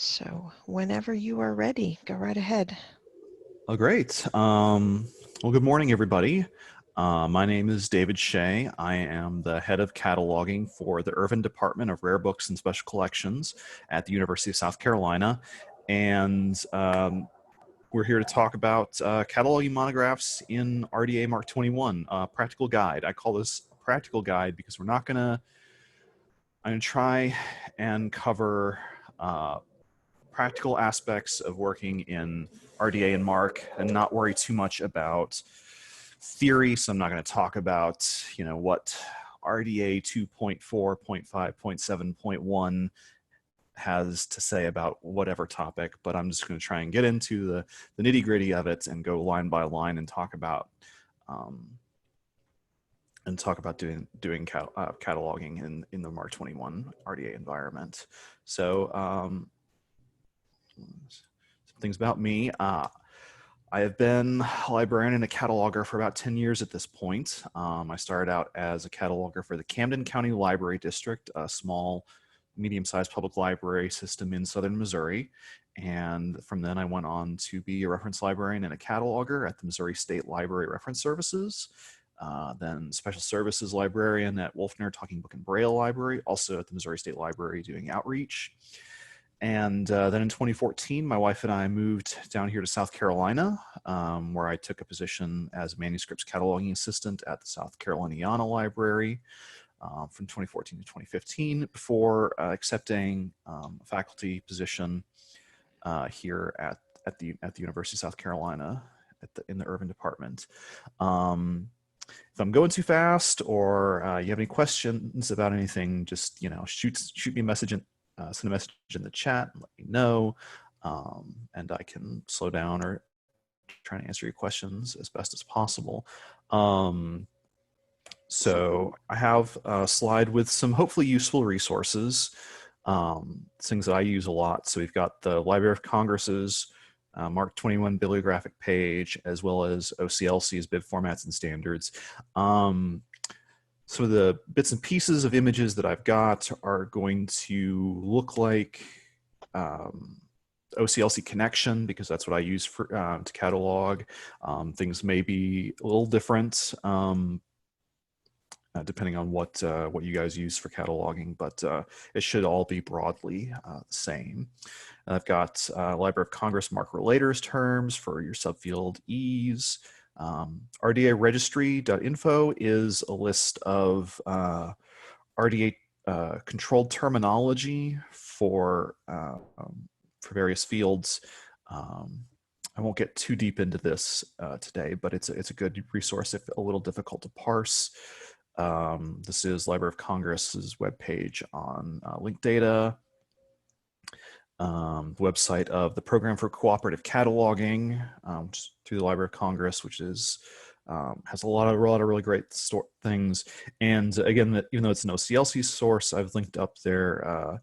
So whenever you are ready, go right ahead. Oh, great. Well, good morning, everybody. My name is David Shea. I am the head of cataloging for the Irvin Department of Rare Books and Special Collections at the University of South Carolina. And we're here to talk about cataloging monographs in RDA Mark 21, practical guide. I call this a practical guide because I'm going to try and cover practical aspects of working in RDA and MARC and not worry too much about theory. So I'm not going to talk about, what RDA 2.4, 0.5, 0.7, 0.1 has to say about whatever topic, but I'm just going to try and get into the nitty gritty of it and go line by line and talk about doing cataloging in the MARC 21 RDA environment. So some things about me. I have been a librarian and a cataloger for about 10 years at this point. I started out as a cataloger for the Camden County Library District, a small, medium-sized public library system in southern Missouri. And from then I went on to be a reference librarian and a cataloger at the Missouri State Library Reference Services. Then special services librarian at Wolfner Talking Book and Braille Library, also at the Missouri State Library doing outreach. And then in 2014, my wife and I moved down here to South Carolina, where I took a position as a manuscripts cataloging assistant at the South Caroliniana Library from 2014 to 2015 before accepting a faculty position here at the University of South Carolina in the Irvin Department. If I'm going too fast or you have any questions about anything, just shoot me a message send a message in the chat and let me know, and I can slow down or try to answer your questions as best as possible. So I have a slide with some hopefully useful resources, things that I use a lot. So we've got the Library of Congress's MARC 21 bibliographic page, as well as OCLC's bib formats and standards. Some of the bits and pieces of images that I've got are going to look like OCLC connection, because that's what I use for to catalog. Things may be a little different depending on what you guys use for cataloging, but it should all be broadly the same. And I've got Library of Congress MARC Relators terms for your subfield E's. RDA registry.info is a list of RDA controlled terminology for various fields. I won't get too deep into this today, but it's a good resource if a little difficult to parse. This is Library of Congress's webpage on linked data. The website of the Program for Cooperative Cataloging, through the Library of Congress, which is has a lot of really great things. And again, even though it's an OCLC source, I've linked up their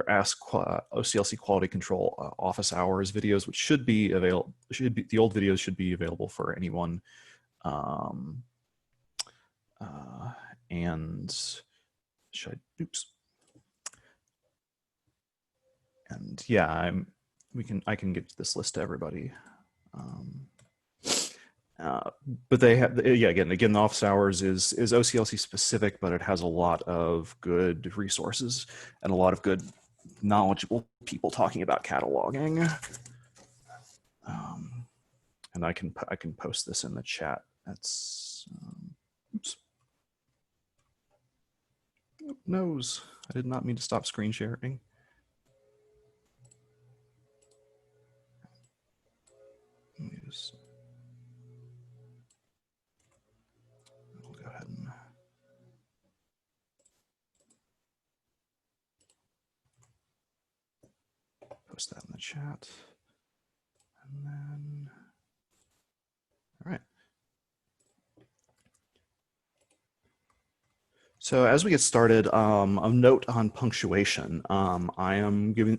Ask OCLC Quality Control office hours videos, which should be available. The old videos should be available for anyone. And oops. And yeah, I can get this list to everybody. But they have, yeah, again, the office hours is OCLC specific, but it has a lot of good resources and a lot of good knowledgeable people talking about cataloging. And I can post this in the chat. That's oops. Nose. I did not mean to stop screen sharing. I'll go ahead and post that in the chat. And then, all right. So as we get started, a note on punctuation. I am giving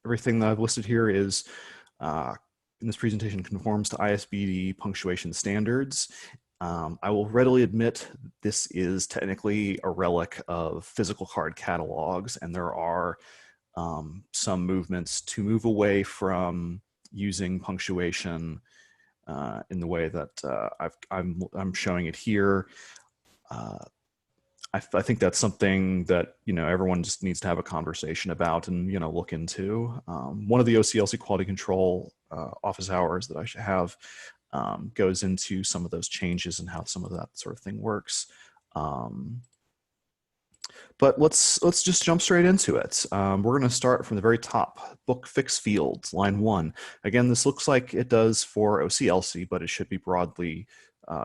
everything that I've listed here is in this presentation conforms to ISBD punctuation standards. I will readily admit this is technically a relic of physical card catalogs, and there are some movements to move away from using punctuation in the way that I'm showing it here. I think that's something that everyone just needs to have a conversation about and look into. One of the OCLC quality control office hours that I should have goes into some of those changes and how some of that sort of thing works. But let's just jump straight into it. We're going to start from the very top. Book fix fields, line 1. Again, this looks like it does for OCLC, but it should be broadly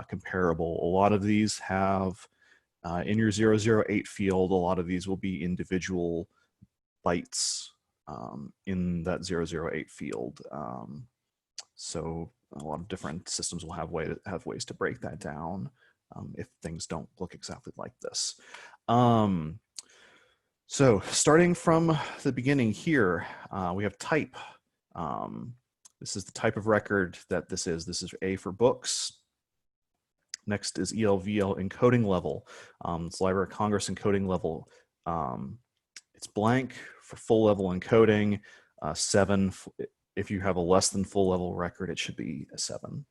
comparable. A lot of these have in your 008 field, a lot of these will be individual bytes in that 008 field. So a lot of different systems will have ways to break that down if things don't look exactly like this. So starting from the beginning here, we have type. This is the type of record that this is. This is A for books. Next is ELVL encoding level. It's Library of Congress encoding level. It's blank for full level encoding. 7, if you have a less than full level record, it should be a 7.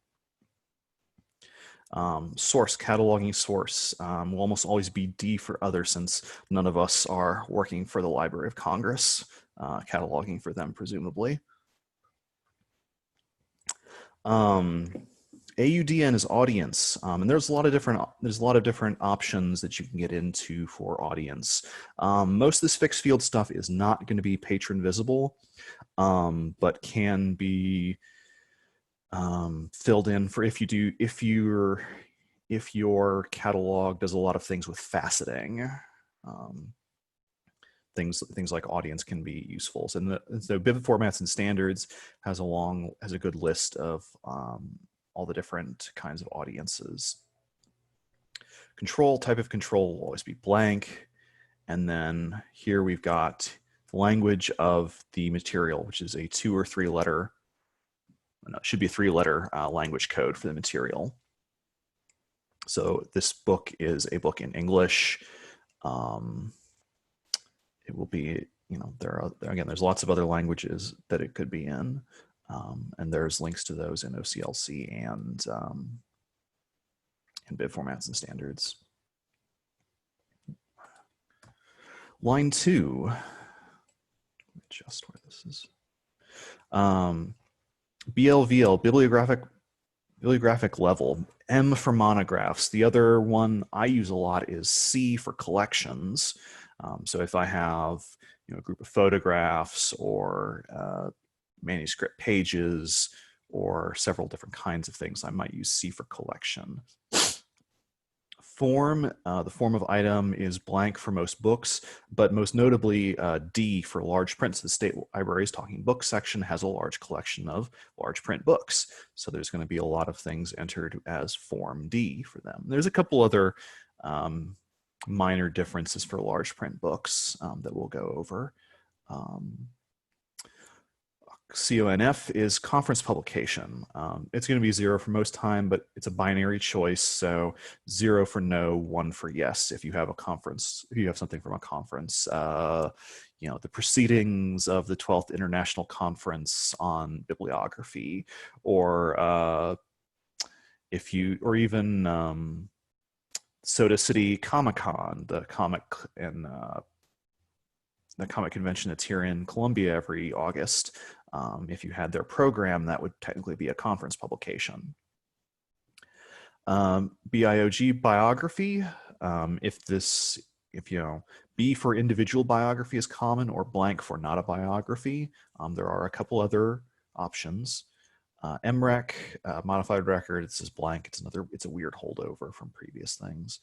Source, cataloging source, will almost always be D for other, since none of us are working for the Library of Congress, cataloging for them presumably. AUDN is audience, and there's a lot of different options that you can get into for audience. Most of this fixed field stuff is not going to be patron visible, but can be filled in for if your catalog does a lot of things with faceting. Things like audience can be useful. So BIB formats and standards has a good list of all the different kinds of audiences. Control, type of control will always be blank. And then here we've got the language of the material, which is a 2 or 3 letter, no, it should be a 3-letter language code for the material. So this book is a book in English. It will be, there's lots of other languages that it could be in. And there's links to those in OCLC and in BIB formats and standards. Line 2, adjust where this is. BLVL, bibliographic level. M for monographs. The other one I use a lot is C for collections. So if I have a group of photographs or manuscript pages or several different kinds of things, I might use C for collection. Form, the form of item is blank for most books, but most notably D for large prints. The State Library's Talking Books section has a large collection of large print books. So there's going to be a lot of things entered as Form D for them. There's a couple other minor differences for large print books that we'll go over. CONF is conference publication. It's going to be 0 for most time, but it's a binary choice. So 0 for no, 1 for yes. If you have a conference, if you have something from a conference, the proceedings of the 12th International Conference on Bibliography, or even Soda City Comic-Con, the comic convention that's here in Columbia every August. If you had their program, that would technically be a conference publication. BIOG, biography. B for individual biography is common, or blank for not a biography. There are a couple other options. MREC, modified record, it says blank. It's a weird holdover from previous things.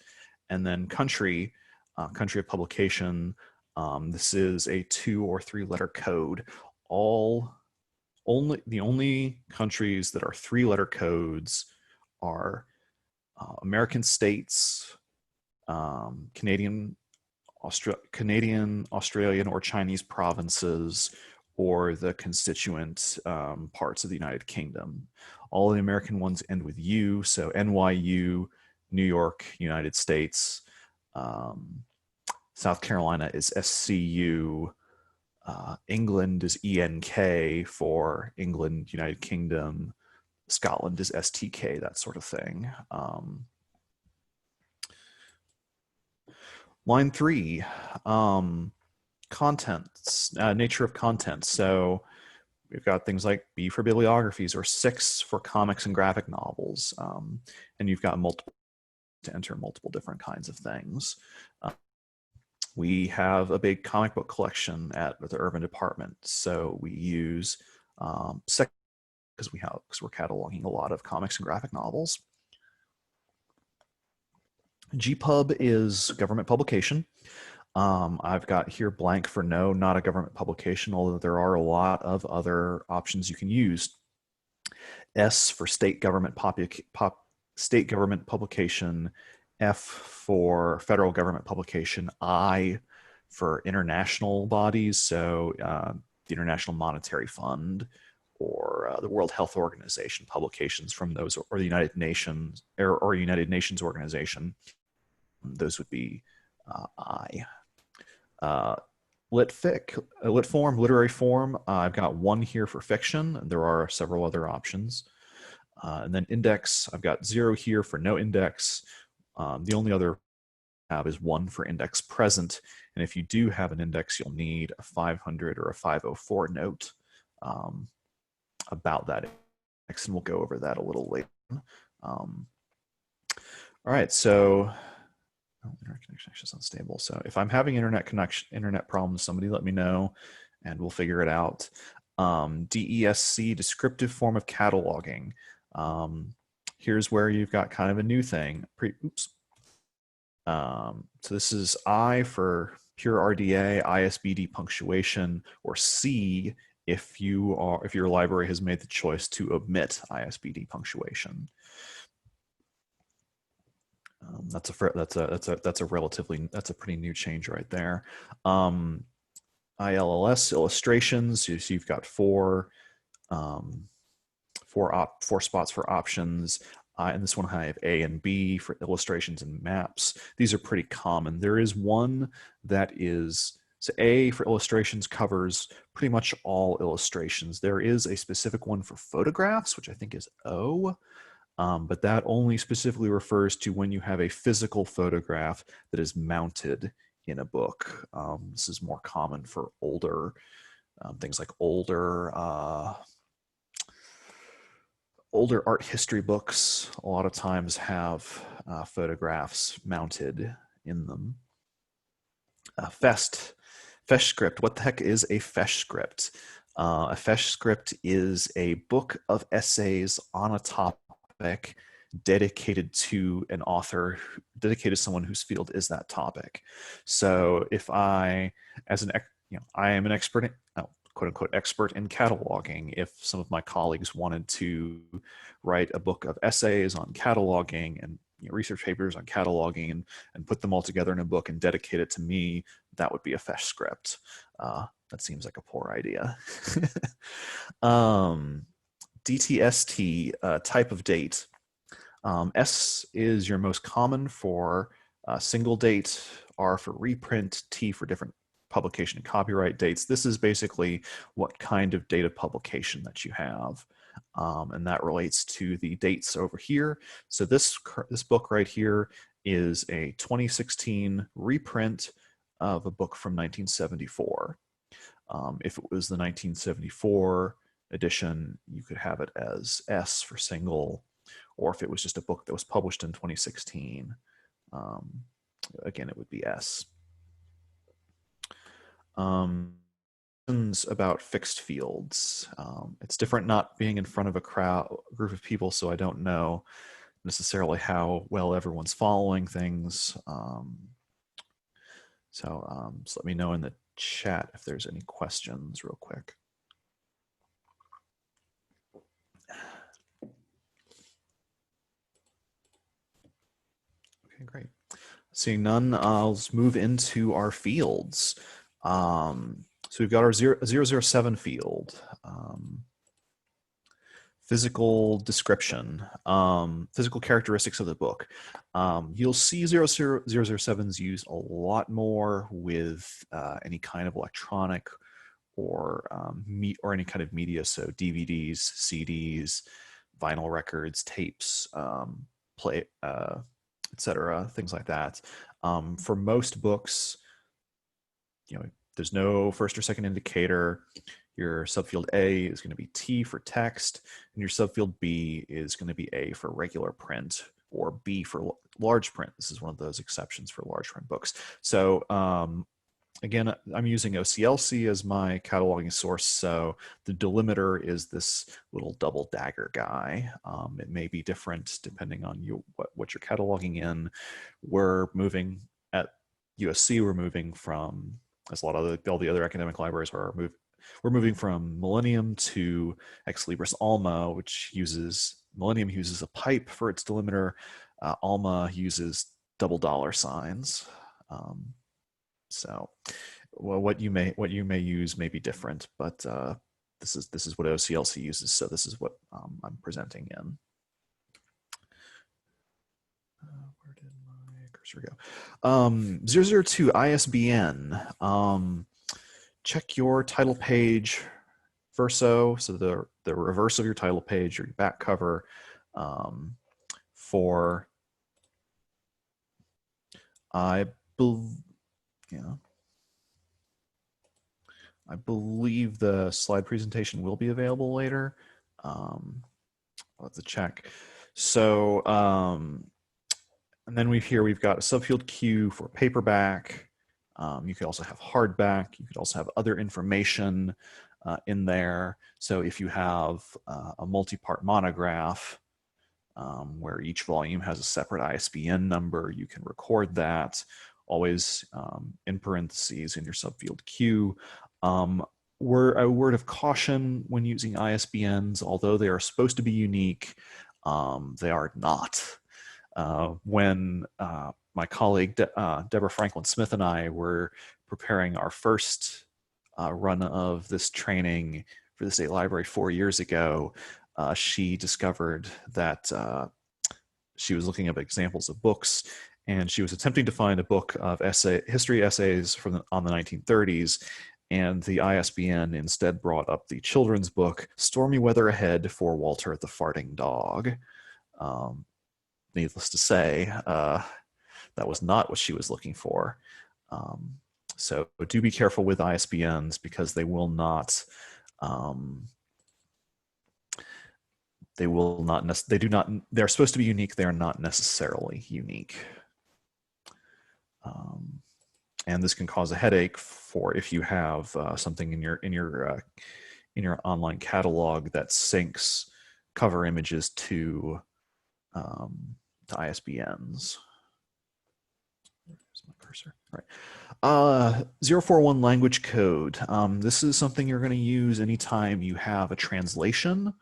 And then country, country of publication. This is a 2 or 3 letter code. The only countries that are 3-letter codes are American states, Canadian, Australian, or Chinese provinces, or the constituent parts of the United Kingdom. All the American ones end with U, so NYU, New York, United States. South Carolina is SCU. England is ENK for England, United Kingdom. Scotland is STK, that sort of thing. Line 3, contents, nature of content. So we've got things like B for bibliographies, or 6 for comics and graphic novels. And you've got multiple to enter multiple different kinds of things. We have a big comic book collection at the urban department, so we use because we're cataloging a lot of comics and graphic novels. GPub is government publication. I've got here blank for no, not a government publication, although there are a lot of other options you can use. S for state government state government publication, F for federal government publication, I for international bodies, so the International Monetary Fund or the World Health Organization publications from those, or the United Nations or United Nations organization. Those would be I. Lit form, literary form. I've got one here for fiction. There are several other options. And then index, I've got 0 here for no index. The only other I have is 1 for index present. And if you do have an index, you'll need a 500 or a 504 note about that index, and we'll go over that a little later. All right, so internet connection is unstable. So if I'm having internet problems, somebody let me know and we'll figure it out. DESC, descriptive form of cataloging. Here's where you've got kind of a new thing. So this is I for pure RDA, ISBD punctuation, or C if your library has made the choice to omit ISBD punctuation. That's a pretty new change right there. ILLS, illustrations. So you've got four spots for options. And this one I have A and B for illustrations and maps. These are pretty common. There is one that is, so A for illustrations covers pretty much all illustrations. There is a specific one for photographs, which I think is O. But that only specifically refers to when you have a physical photograph that is mounted in a book. This is more common for older things like older art history books. A lot of times have photographs mounted in them. Fesh script. What the heck is a Fesh script? A Fesh script is a book of essays on a topic dedicated to an author, dedicated to someone whose field is that topic. So if I, I am an expert, quote unquote, expert in cataloging. If some of my colleagues wanted to write a book of essays on cataloging and research papers on cataloging and put them all together in a book and dedicate it to me, that would be a Fesh script. That seems like a poor idea. DTST, type of date. S is your most common for single date, R for reprint, T for different publication and copyright dates. This is basically what kind of date of publication that you have. And that relates to the dates over here. So this book right here is a 2016 reprint of a book from 1974. If it was the 1974 edition, you could have it as S for single, or if it was just a book that was published in 2016, again, it would be S. About fixed fields. It's different not being in front of a group of people, so I don't know necessarily how well everyone's following things. So let me know in the chat if there's any questions real quick. Okay, great. Seeing none, I'll move into our fields. So we've got our 007 field, physical description, physical characteristics of the book. You'll see 007s used a lot more with any kind of electronic or or any kind of media, so DVDs, CDs, vinyl records, tapes, play, etc., things like that. For most books, there's no first or second indicator. Your subfield A is going to be T for text, and your subfield B is going to be A for regular print, or B for large print. This is one of those exceptions for large print books. So again, I'm using OCLC as my cataloging source, so the delimiter is this little double dagger guy. It may be different depending on what you're cataloging in. We're moving at USC, we're moving from, as a lot of all the other academic libraries are, we're moving from Millennium to Ex Libris Alma, which Millennium uses a pipe for its delimiter. Alma uses double dollar signs. So, well, what you may use may be different, but this is what OCLC uses. So this is what I'm presenting in. Where did my cursor go? 002 ISBN. Check your title page verso, so the reverse of your title page or your back cover, for I believe the slide presentation will be available later. I'll have to check. So, and then we've got a subfield Q for paperback. You could also have hardback. You could also have other information in there. So if you have a multi-part monograph where each volume has a separate ISBN number, you can record that, always in parentheses in your subfield Q. A word of caution when using ISBNs: although they are supposed to be unique, they are not. When my colleague Deborah Franklin Smith and I were preparing our first run of this training for the State Library 4 years ago, she discovered that she was looking up examples of books, and she was attempting to find a book of history essays on the 1930s, and the ISBN instead brought up the children's book Stormy Weather Ahead for Walter the Farting Dog. Needless to say, that was not what she was looking for. So do be careful with ISBNs, because they will not, they're supposed to be unique. They are not necessarily unique. And this can cause a headache for if you have something in your online catalog that syncs cover images to ISBNs. Where's my cursor? Right. 041 language code. This is something you're going to use anytime you have a translation.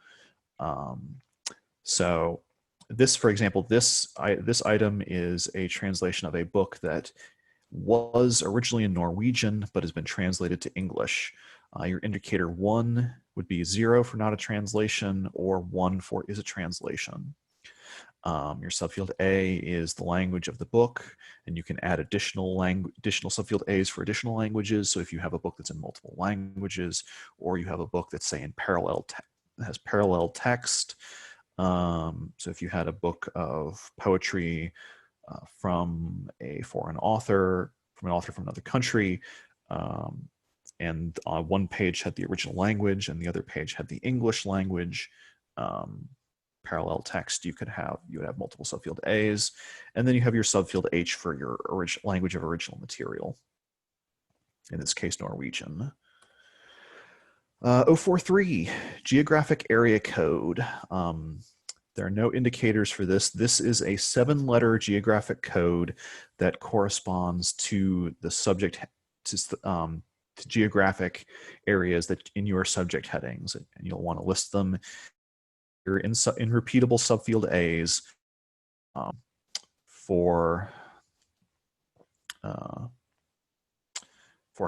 So this, for example, this item is a translation of a book that was originally in Norwegian but has been translated to English. Your indicator 1 would be 0 for not a translation, or 1 for is a translation. Your subfield A is the language of the book, and you can add additional subfield A's for additional languages. So if you have a book that's in multiple languages, or you have a book that's, say, in has parallel text. So if you had a book of poetry from a foreign author, from an author from another country, and one page had the original language and the other page had the English language, parallel text, you would have multiple subfield A's, and then you have your subfield H for your language of original material, in this case Norwegian. 043, geographic area code. There are no indicators for this. This is a 7-letter geographic code that corresponds to the subject, to geographic areas that in your subject headings, and you'll want to list them. You're in repeatable subfield A's for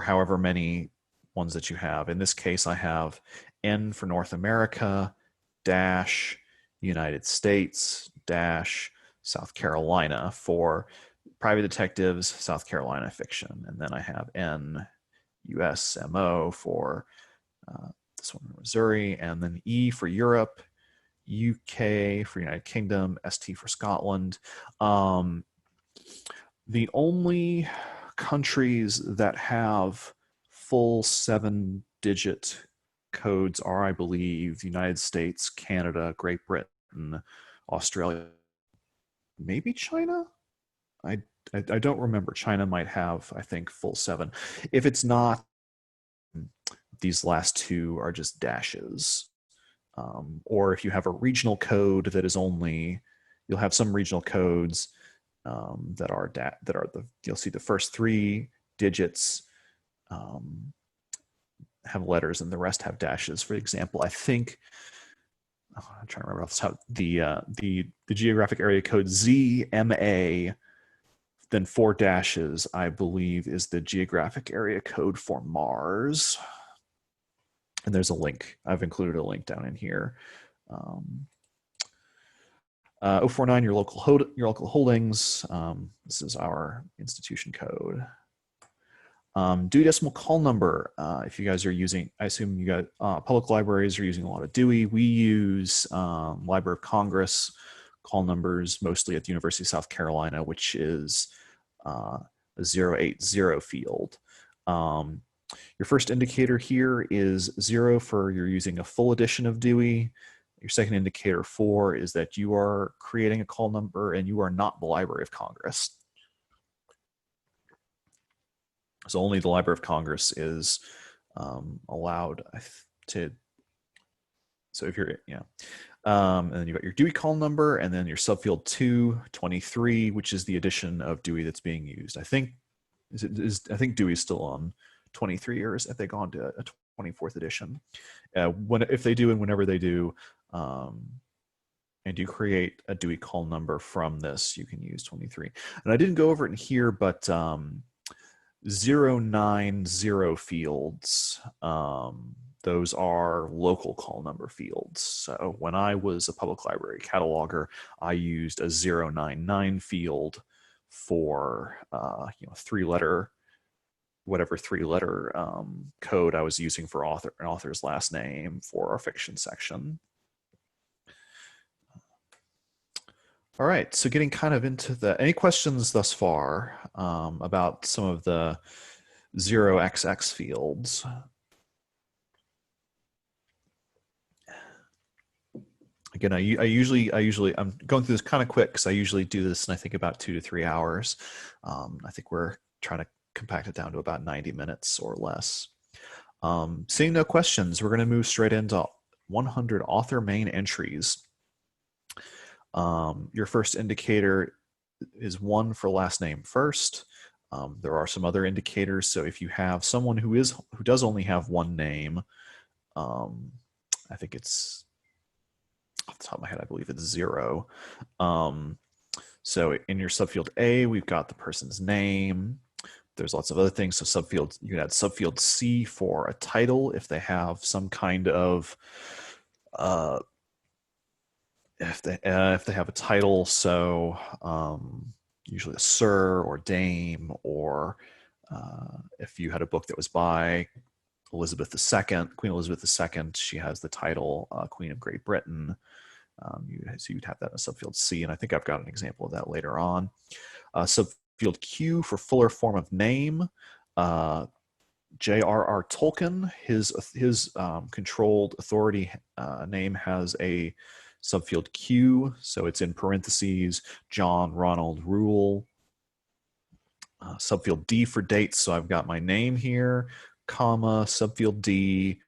however many ones that you have. In this case, I have N for North America, dash United States, dash South Carolina for private detectives, South Carolina fiction. And then I have N US, MO for this one, Missouri, and then E for Europe, UK for United Kingdom, ST for Scotland. The only countries that have full 7-digit codes are, I believe, the United States, Canada, Great Britain, Australia, maybe China. I don't remember. China might have, I think, full 7. If it's not, these last two are just dashes. Or if you have a regional code that is only, you'll have some regional codes that are you'll see the first 3 digits have letters and the rest have dashes. For example, I think I'm trying to remember how the geographic area code ZMA, then 4 dashes, I believe, is the geographic area code for Mars. And there's a link. I've included a link down in here. 049, your local holdings. This is our institution code. Dewey Decimal Call Number. If you guys are using, I assume you got public libraries are using a lot of Dewey. We use Library of Congress call numbers mostly at the University of South Carolina, which is a 080 field. Your first indicator here is 0 for you're using a full edition of Dewey. Your second indicator 4 is that you are creating a call number and you are not the Library of Congress. So only the Library of Congress is allowed to. So if you're, and then you've got your Dewey call number and then your subfield 223, which is the edition of Dewey that's being used. I think I think Dewey's still on 23, or have they gone to a 24th edition? If they do and whenever they do, and you create a Dewey call number from this, you can use 23. And I didn't go over it in here, but 090 fields, those are local call number fields. So when I was a public library cataloger, I used a 099 field for 3-letter, whatever 3-letter code I was using for an author's last name for our fiction section. All right, so getting kind of into any questions thus far about some of the 0xx fields? Again, I'm going through this kind of quick because I usually do this in I think about 2 to 3 hours. I think we're trying to compact it down to about 90 minutes or less. Seeing no questions, we're going to move straight into 100 author main entries. Your first indicator is 1 for last name first. There are some other indicators. So if you have someone who does only have one name, I think it's off the top of my head, I believe it's 0. So in your subfield A, we've got the person's name. There's lots of other things. So you can add subfield C for a title if they have some kind of if they have a title. So usually a Sir or Dame, or if you had a book that was by Elizabeth II, Queen Elizabeth II, she has the title Queen of Great Britain. So you'd have that in a subfield C, and I think I've got an example of that later on. Subfield Q for fuller form of name. J.R.R. Tolkien, his controlled authority name has a subfield Q, so it's in parentheses, John Ronald Rule. Subfield D for dates, so I've got my name here, comma, subfield D,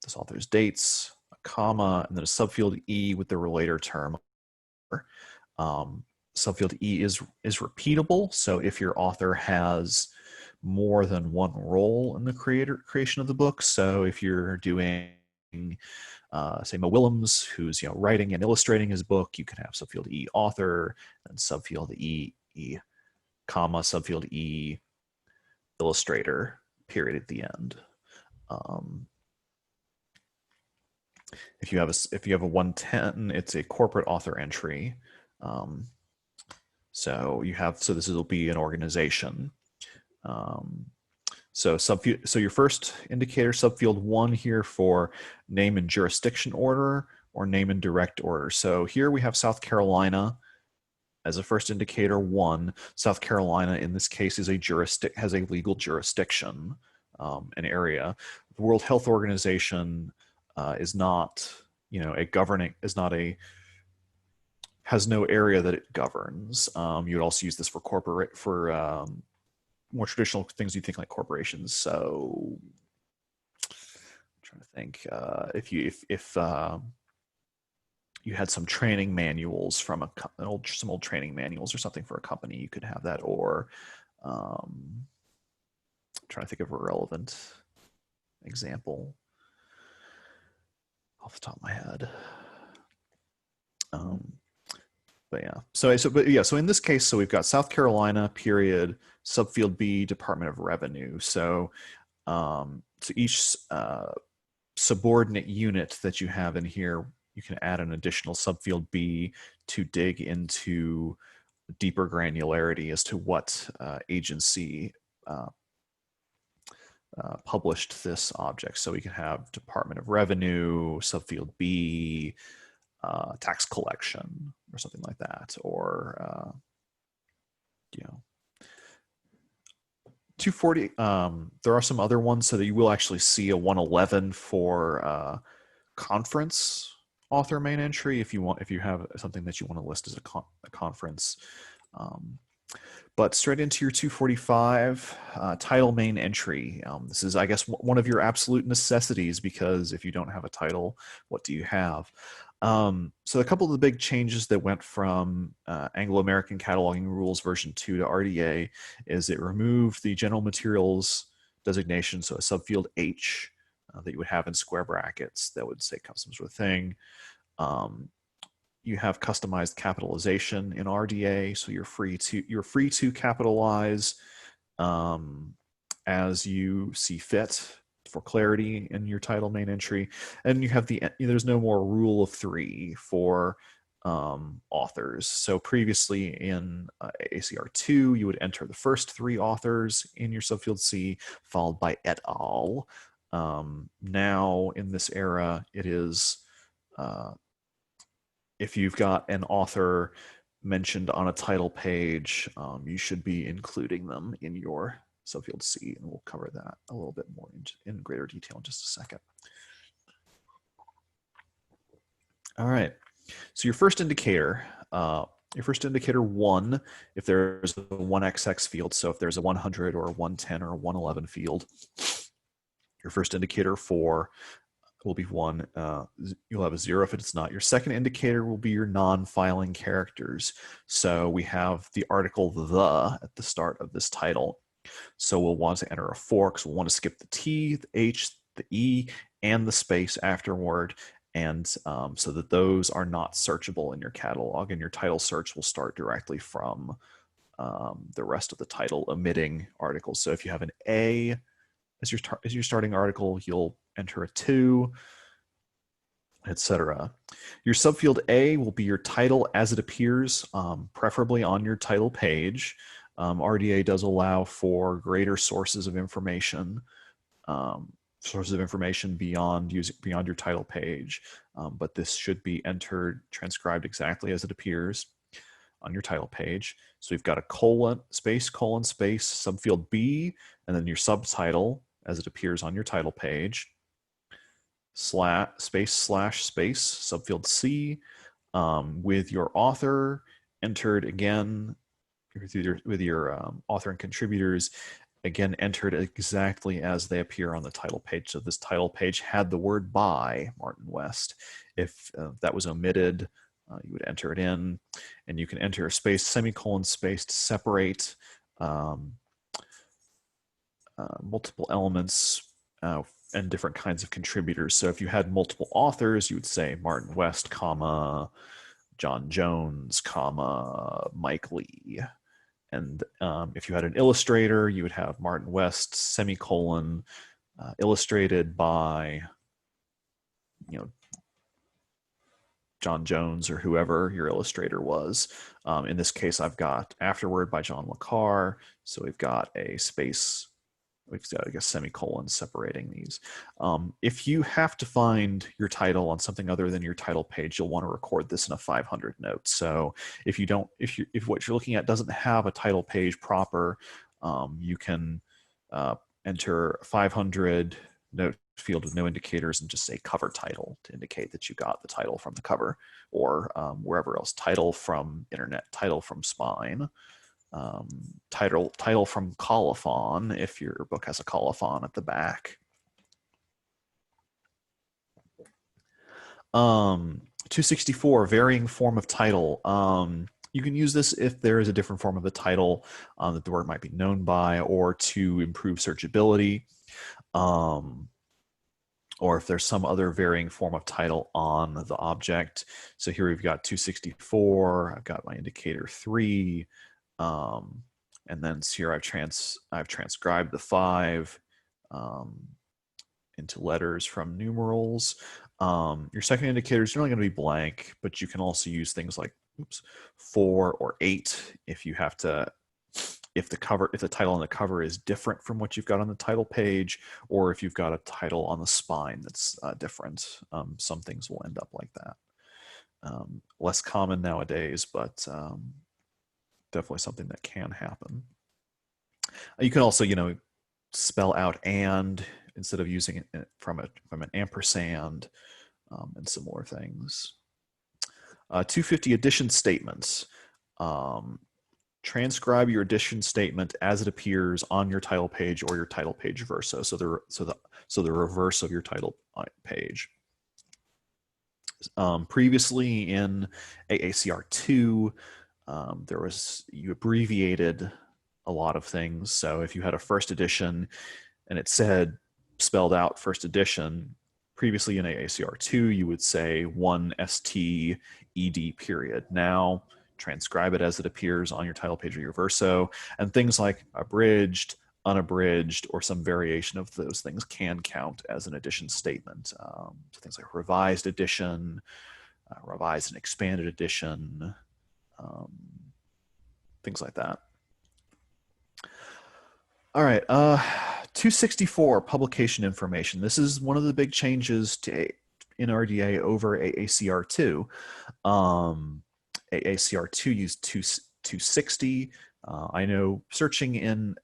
this author's dates, a comma, and then a subfield E with the relator term. Subfield E is repeatable, so if your author has more than one role in the creation of the book, so if you're doing say Mo Willems, who's writing and illustrating his book, you can have subfield E author and subfield E comma subfield E illustrator period at the end. If you have a 110, it's a corporate author entry. So this will be an organization. So so your first indicator, subfield 1 here for name and jurisdiction order or name and direct order. So here we have South Carolina as a first indicator 1. South Carolina in this case is has a legal jurisdiction, an area. The World Health Organization is not, has no area that it governs. You would also use this for more traditional things you think like corporations. So I'm trying to think if you had some training manuals from some old training manuals or something for a company, you could have that. Or I'm trying to think of a relevant example off the top of my head. So in this case, so we've got South Carolina, period, subfield B, Department of Revenue. So to each subordinate unit that you have in here, you can add an additional subfield B to dig into deeper granularity as to what agency published this object. So we can have Department of Revenue, subfield B, tax collection or something like that, or 240. There are some other ones so that you will actually see a 111 for conference author main entry if you have something that you want to list as a conference. But straight into your 245 title main entry. This is, I guess, one of your absolute necessities, because if you don't have a title, what do you have? So a couple of the big changes that went from Anglo-American Cataloging Rules version 2 to RDA is it removed the general materials designation, so a subfield H that you would have in square brackets that would say customs or thing. You have customized capitalization in RDA, so you're free to capitalize as you see fit for clarity in your title main entry. And you have there's no more rule of 3 for authors. So previously in ACR 2, you would enter the first 3 authors in your subfield C, followed by et al. Now in this era, it is if you've got an author mentioned on a title page, you should be including them in your subfield C, and we'll cover that a little bit more in greater detail in just a second. All right, so your first indicator 1, if there's a 1XX field, so if there's a 100 or a 110 or a 111 field, your first indicator 4 will be 1. You'll have a 0 if it's not. Your second indicator will be your non-filing characters. So we have the article the at the start of this title. So we'll want to enter a 4 because we'll want to skip the T, the H, the E, and the space afterward. And so that those are not searchable in your catalog, and your title search will start directly from the rest of the title, omitting articles. So if you have an A as your starting article, you'll enter a 2, etc. Your subfield A will be your title as it appears, preferably on your title page. RDA does allow for greater sources of information beyond your title page, but this should be transcribed exactly as it appears on your title page. So we've got a colon, space, subfield B, and then your subtitle as it appears on your title page, space, subfield C, with your author entered again, with your author and contributors, again entered exactly as they appear on the title page. So this title page had the word by Martin West. If that was omitted, you would enter it in, and you can enter a space, semicolon, space to separate multiple elements and different kinds of contributors. So if you had multiple authors, you would say Martin West, comma, John Jones, comma, Mike Lee. And if you had an illustrator, you would have Martin West, semicolon, illustrated by, John Jones or whoever your illustrator was. In this case, I've got Afterword by John Le Carre. So we've got a space we've got, I guess, semicolons separating these. If you have to find your title on something other than your title page, you'll want to record this in a 500 note. So if you don't, if what you're looking at doesn't have a title page proper, you can enter 500 note field with no indicators and just say cover title to indicate that you got the title from the cover, or wherever else, title from internet, title from spine. Title from colophon if your book has a colophon at the back. 264, varying form of title. You can use this if there is a different form of the title that the work might be known by, or to improve searchability, or if there's some other varying form of title on the object. So here we've got 264, I've got my indicator 3, and then here I've transcribed the 5 into letters from numerals. Your second indicator is generally going to be blank, but you can also use things like 4 or 8 if you have to, if the title on the cover is different from what you've got on the title page, or if you've got a title on the spine that's different. Some things will end up like that. Less common nowadays, but definitely something that can happen. You can also, spell out and instead of using it from an ampersand, and similar things. 250, addition statements. Transcribe your addition statement as it appears on your title page or your title page verso. So the reverse of your title page. Previously in AACR2, you abbreviated a lot of things. So if you had a first edition and it said spelled out first edition, previously in AACR2, you would say 1 ST ED period. Now transcribe it as it appears on your title page or your verso, and things like abridged, unabridged, or some variation of those things can count as an addition statement. So things like revised edition, revised and expanded edition, things like that. All right, 264, publication information. This is one of the big changes in RDA over AACR2. AACR2 used 260. I know searching in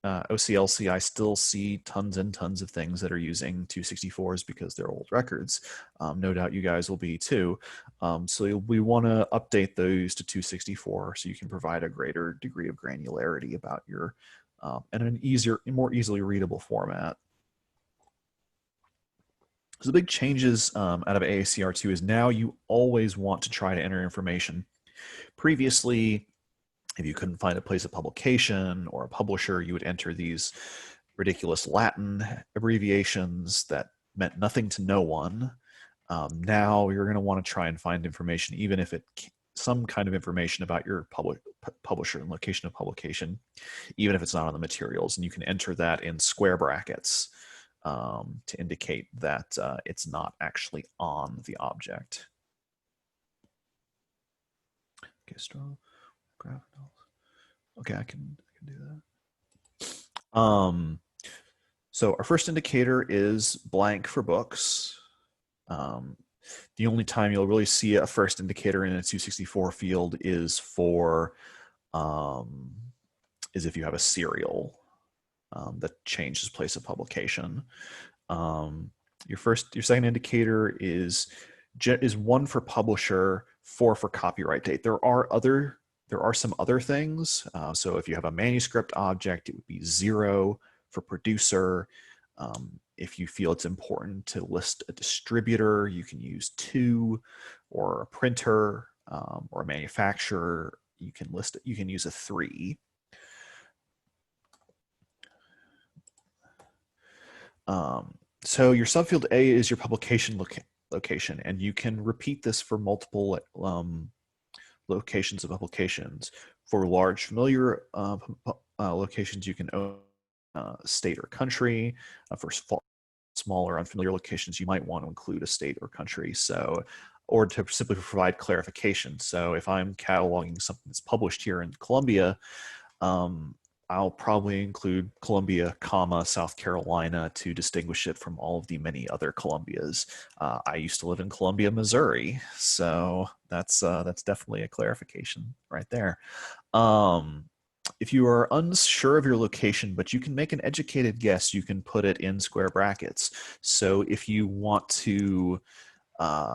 OCLC, I still see tons and tons of things that are using 264s because they're old records. No doubt you guys will be too. So we want to update those to 264 so you can provide a greater degree of granularity about your and an more easily readable format. So the big changes out of AACR2 is now you always want to try to enter information. Previously, if you couldn't find a place of publication or a publisher, you would enter these ridiculous Latin abbreviations that meant nothing to no one. Now you're going to want to try and find information, even if some kind of information about your publisher and location of publication, even if it's not on the materials, and you can enter that in square brackets to indicate that it's not actually on the object. Okay, strong graph. Okay, I can do that. So our first indicator is blank for books. The only time you'll really see a first indicator in a 264 field is for is if you have a serial that changes place of publication. Your second indicator is 1 for publisher, 4 for copyright date. There are some other things. So if you have a manuscript object, it would be 0 for producer. If you feel it's important to list a distributor, you can use 2, or a printer or a manufacturer, you can use a 3. So your subfield A is your publication location, and you can repeat this for multiple locations of publications. For large familiar locations, you can own state or country. For smaller unfamiliar locations, you might want to include a state or country. So, or to simply provide clarification. So if I'm cataloging something that's published here in Colombia, I'll probably include Columbia, comma, South Carolina to distinguish it from all of the many other Columbias. I used to live in Columbia, Missouri, so that's definitely a clarification right there. If you are unsure of your location, but you can make an educated guess, you can put it in square brackets. So if you want to,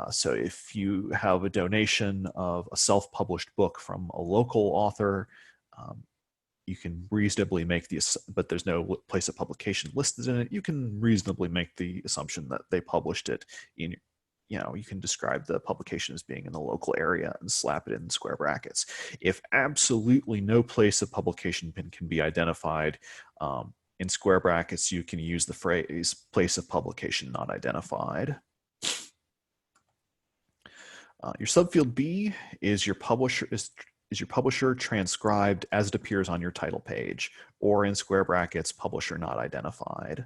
so if you have a donation of a self-published book from a local author, you can reasonably make the, but there's no place of publication listed in it, you can reasonably make the assumption that they published it in, you can describe the publication as being in the local area and slap it in square brackets. If absolutely no place of publication can be identified, in square brackets, you can use the phrase place of publication not identified. Your subfield B is your publisher, is your publisher transcribed as it appears on your title page, or in square brackets, publisher not identified.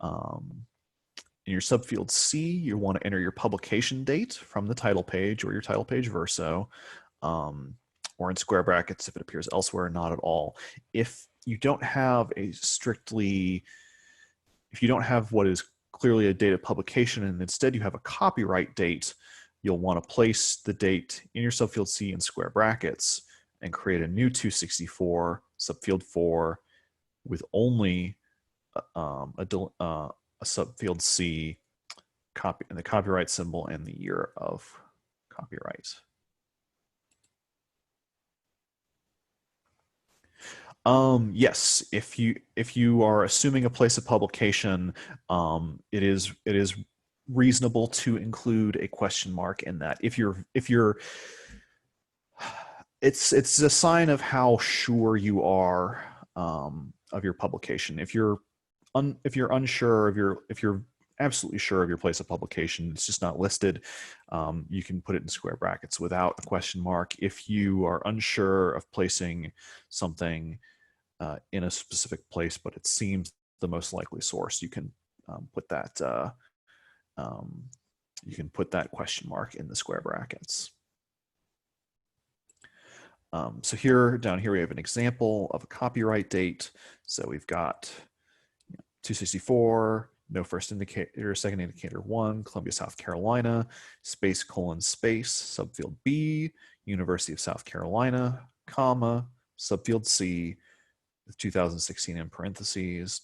In your subfield C, you want to enter your publication date from the title page or your title page verso, or in square brackets if it appears elsewhere, not at all. If you don't have if you don't have what is clearly a date of publication and instead you have a copyright date, you'll want to place the date in your subfield C in square brackets and create a new 264 subfield 4 with only a subfield C copy and the copyright symbol and the year of copyright. Yes, if you are assuming a place of publication, it is reasonable to include a question mark in that. If you're it's a sign of how sure you are of your publication. If you're unsure if you're absolutely sure of your place of publication, it's just not listed, you can put it in square brackets without a question mark. If you are unsure of placing something in a specific place, but it seems the most likely source, you can put that question mark in the square brackets. So down here we have an example of a copyright date. So we've got 264, no first indicator, second indicator 1, Columbia, South Carolina, space, subfield B, University of South Carolina, comma, subfield C, with 2016 in parentheses.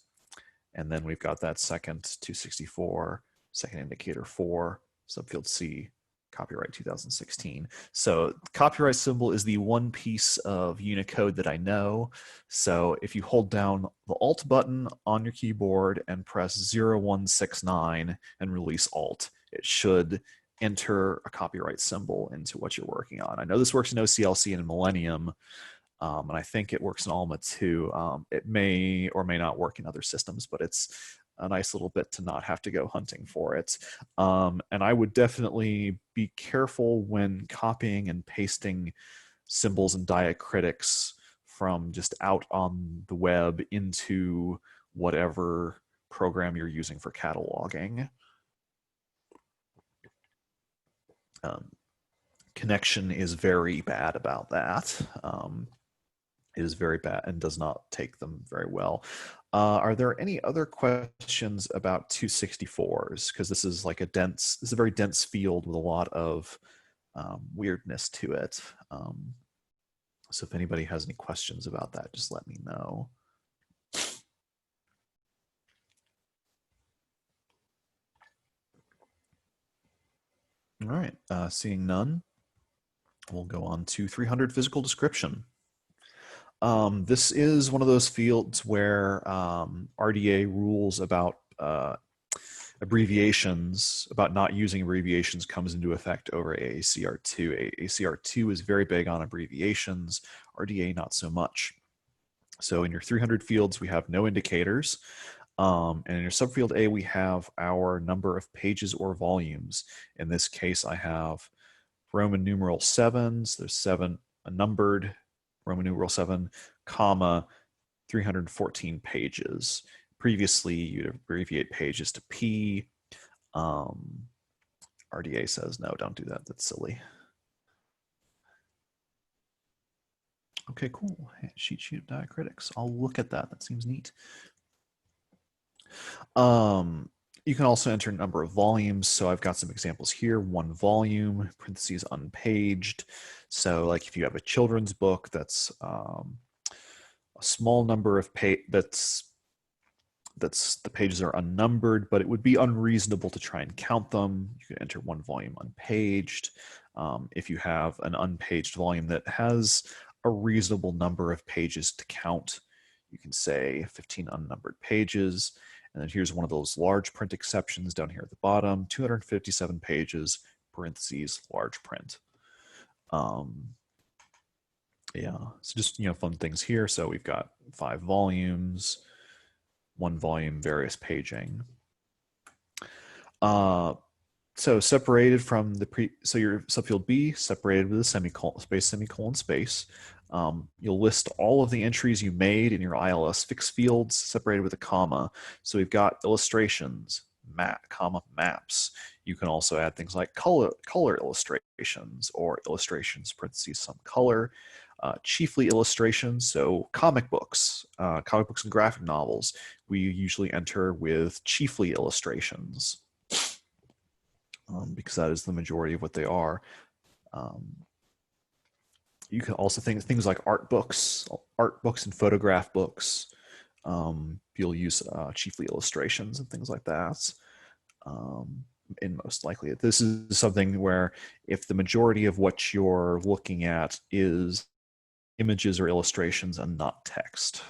And then we've got that second 264, second indicator 4, subfield C, copyright 2016. So copyright symbol is the one piece of Unicode that I know. So if you hold down the Alt button on your keyboard and press 0169 and release Alt, it should enter a copyright symbol into what you're working on. I know this works in OCLC and Millennium, and I think it works in Alma too. It may or may not work in other systems, but it's a nice little bit to not have to go hunting for it. And I would definitely be careful when copying and pasting symbols and diacritics from just out on the web into whatever program you're using for cataloging. Connection is very bad about that. It is very bad and does not take them very well. Are there any other questions about 264s? Because this is like this is a very dense field with a lot of weirdness to it. So if anybody has any questions about that, just let me know. All right, seeing none, we'll go on to 300 physical description. This is one of those fields where RDA rules about abbreviations, about not using abbreviations, comes into effect over AACR2. AACR2 is very big on abbreviations, RDA not so much. So in your 300 fields, we have no indicators. And in your subfield A, we have our number of pages or volumes. In this case, I have Roman numeral 7s. There's 7 numbered Roman numeral 7, comma, 314 pages. Previously, you'd abbreviate pages to P. RDA says, no, don't do that. That's silly. Okay, cool. Cheat sheet of diacritics. I'll look at that. That seems neat. You can also enter a number of volumes. So I've got some examples here. 1 volume, parentheses unpaged. So like if you have a children's book that's a small number of that's the pages are unnumbered, but it would be unreasonable to try and count them. You can enter 1 volume unpaged. If you have an unpaged volume that has a reasonable number of pages to count, you can say 15 unnumbered pages. And then here's one of those large print exceptions down here at the bottom, 257 pages, parentheses, large print. Yeah, so just, fun things here. So we've got 5 volumes, 1 volume, various paging. So separated from so your subfield B separated with a semicolon space. You'll list all of the entries you made in your ILS fixed fields separated with a comma. So we've got illustrations, maps. You can also add things like color illustrations or illustrations parentheses some color. Chiefly illustrations, so comic books and graphic novels, we usually enter with chiefly illustrations because that is the majority of what they are. You can also think things like art books and photograph books. You'll use chiefly illustrations and things like that. And most likely, this is something where if the majority of what you're looking at is images or illustrations and not text.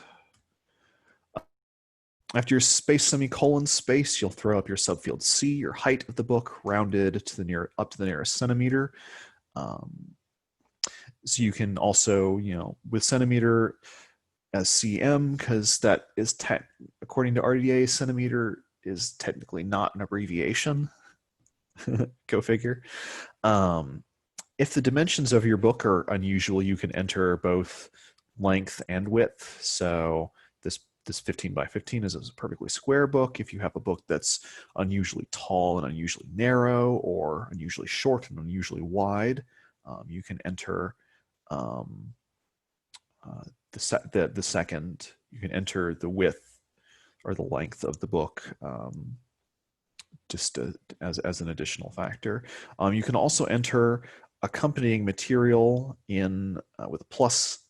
After your space semicolon space, you'll throw up your subfield C, your height of the book, rounded to up to the nearest centimeter. So you can also, with centimeter as cm, because that is according to RDA, centimeter is technically not an abbreviation. Go figure. If the dimensions of your book are unusual, you can enter both length and width. So this 15 by 15 is a perfectly square book. If you have a book that's unusually tall and unusually narrow, or unusually short and unusually wide, you can enter the second. You can enter the width or the length of the book just as an additional factor. You can also enter accompanying material in with a plus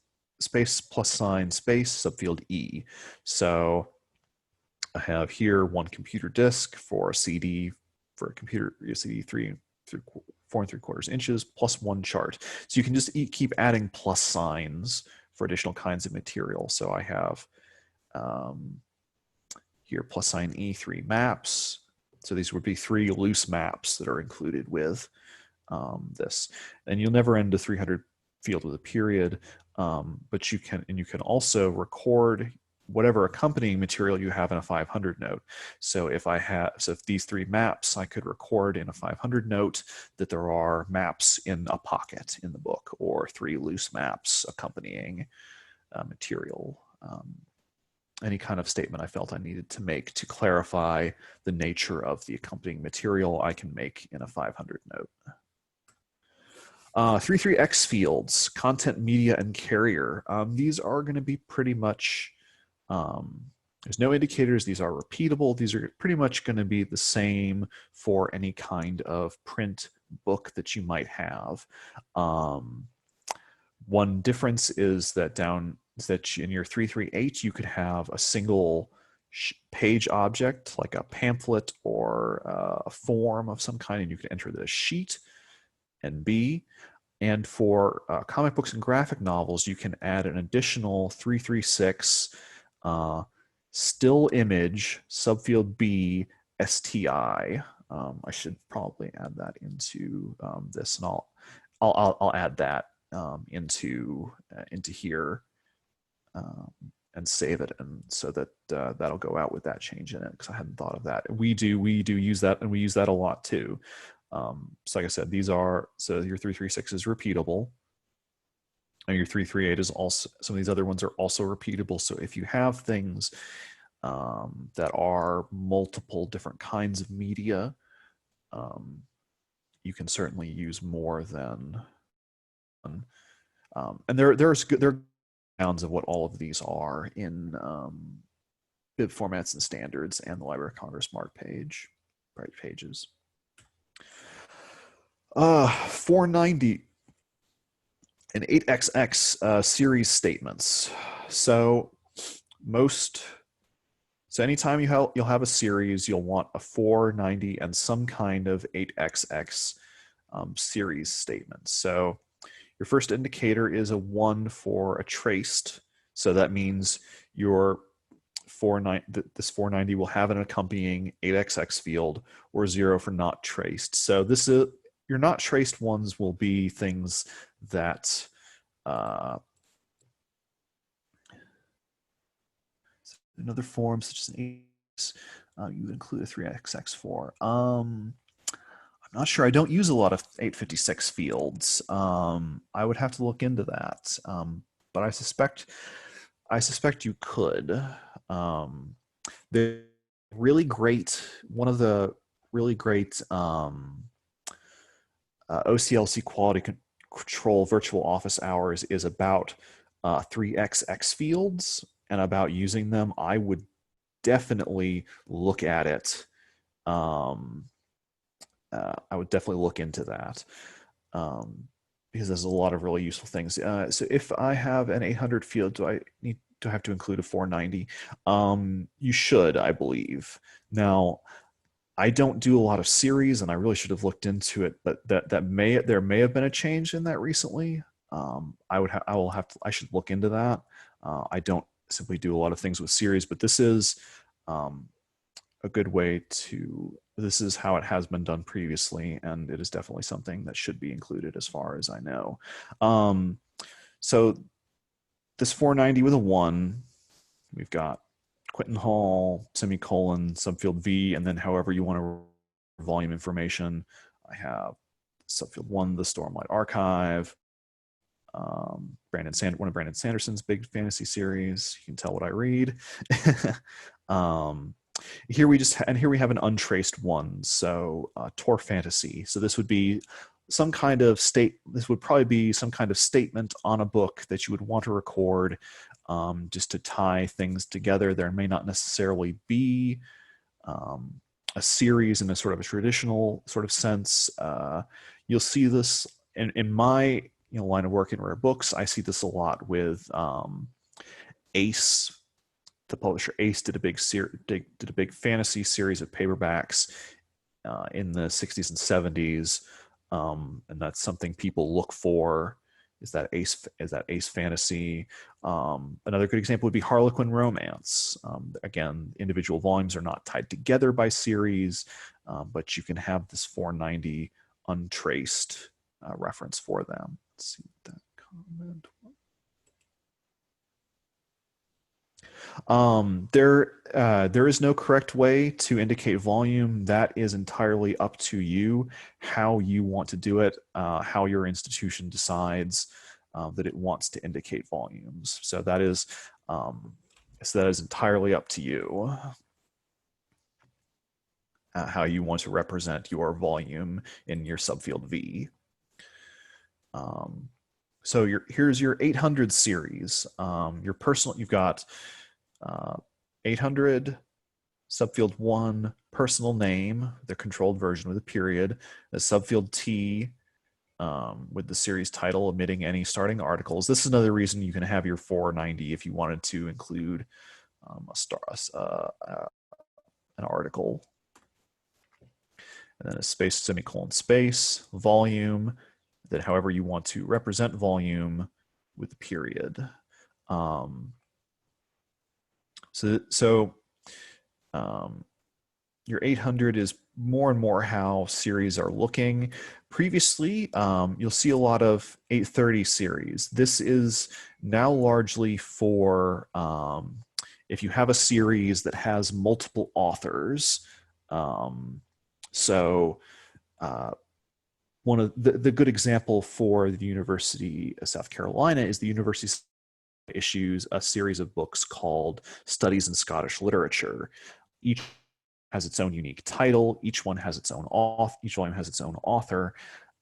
sign space subfield E. So I have here 1 computer disk for a CD for a computer CD 4 3/4 inches plus 1 chart. So you can just keep adding plus signs for additional kinds of material. So I have here plus sign E 3 maps. So these would be 3 loose maps that are included with this. And you'll never end a 300 field with a period, but you can also record whatever accompanying material you have in a 500 note. So if these 3 maps, I could record in a 500 note that there are maps in a pocket in the book, or 3 loose maps accompanying material. Any kind of statement I felt I needed to make to clarify the nature of the accompanying material, I can make in a 500 note. 33X fields, content, media, and carrier. These are going to be pretty much, there's no indicators. These are repeatable. These are pretty much going to be the same for any kind of print book that you might have. One difference is that in your 338, you could have a single page object, like a pamphlet or a form of some kind, and you can enter the sheet and B. And for comic books and graphic novels, you can add an additional 336 still image subfield B STI. I should probably add that into this, and I'll add that into here and save it, and so that that'll go out with that change in it, because I hadn't thought of that. We do use that, and we use that a lot too. So like I said, your 336 is repeatable, and your 338 is also, some of these other ones are also repeatable. So if you have things that are multiple different kinds of media, you can certainly use more than one. And there are of what all of these are in bib formats and standards and the Library of Congress MARC pages. 490 and 8XX series statements. So anytime you'll have a series, you'll want a 490 and some kind of 8XX series statement. So your first indicator is a 1 for a traced. So that means this 490 will have an accompanying 8XX field, or 0 for not traced. So your not traced ones will be things that another form such as an 8, you would include a 3XX for. I'm not sure. I don't use a lot of 856 fields. I would have to look into that, but I suspect you could. The really great, one of the really great OCLC quality control virtual office hours is about 3XX fields and about using them. I would definitely look at it. I would definitely look into that because there's a lot of really useful things. So if I have an 800 field, do I have to include a 490? You should, I believe. Now, I don't do a lot of series, and I really should have looked into it, but there may have been a change in that recently. I should look into that. I don't simply do a lot of things with series, but this is a good way to. This is how it has been done previously, and it is definitely something that should be included, as far as I know. So this 490 with a 1, we've got Quentin Hall, semicolon, subfield V, and then however you want to volume information. I have subfield 1, the Stormlight Archive, one of Brandon Sanderson's big fantasy series. You can tell what I read. Here we have an untraced 1, so Tor Fantasy. So this would be some kind of this would probably be some kind of statement on a book that you would want to record, just to tie things together. There may not necessarily be a series in a sort of a traditional sort of sense. You'll see this in my line of work in rare books. I see this a lot with Ace. The publisher Ace did a big fantasy series of paperbacks in the 60s and 70s, and that's something people look for. Is that Ace fantasy? Another good example would be Harlequin Romance. Again, individual volumes are not tied together by series, but you can have this 490 untraced reference for them. Let's see that comment. There is no correct way to indicate volume. That is entirely up to you, how you want to do it, how your institution decides that it wants to indicate volumes. So that is entirely up to you, how you want to represent your volume in your subfield V. So here's your 800 series. You've got 800, subfield 1, personal name, the controlled version with a period, the subfield T with the series title omitting any starting articles. This is another reason you can have your 490 if you wanted to include an article. And then a space, semicolon, space, volume, then however you want to represent volume with the period. So your 800 is more and more how series are looking. Previously, you'll see a lot of 830 series. This is now largely for if you have a series that has multiple authors. One of the good example for the University of South Carolina is the University issues a series of books called Studies in Scottish Literature. Each has its own unique title. Each one has its own author. Each volume has its own author,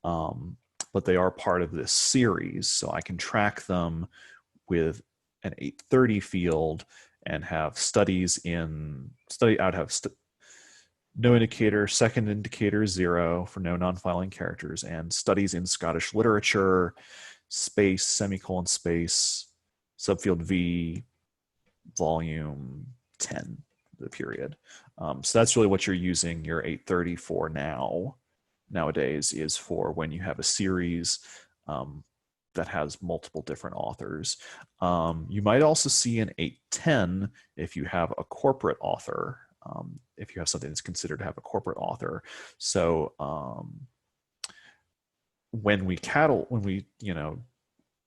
but they are part of this series. So I can track them with an 830 field and have studies in study. I would have no indicator, second indicator 0 for no non-filing characters, and studies in Scottish literature, space, semicolon space, subfield V, volume 10, the period. So that's really what you're using your 830 for nowadays, is for when you have a series that has multiple different authors. You might also see an 810 if you have a corporate author, if you have something that's considered to have a corporate author. So when we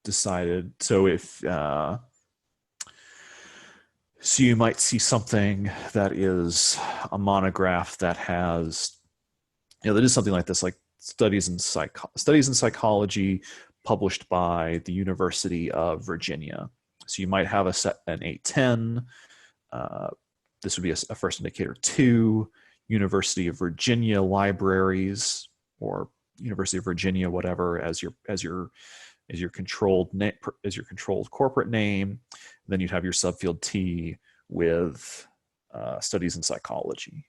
decided, so if so you might see something that is a monograph that has, that is something like this, like studies in psychology published by the University of Virginia. So you might have an 810. This would be a first indicator 2, University of Virginia libraries, or University of Virginia, whatever, as your controlled corporate name. Then you'd have your subfield T with studies in psychology.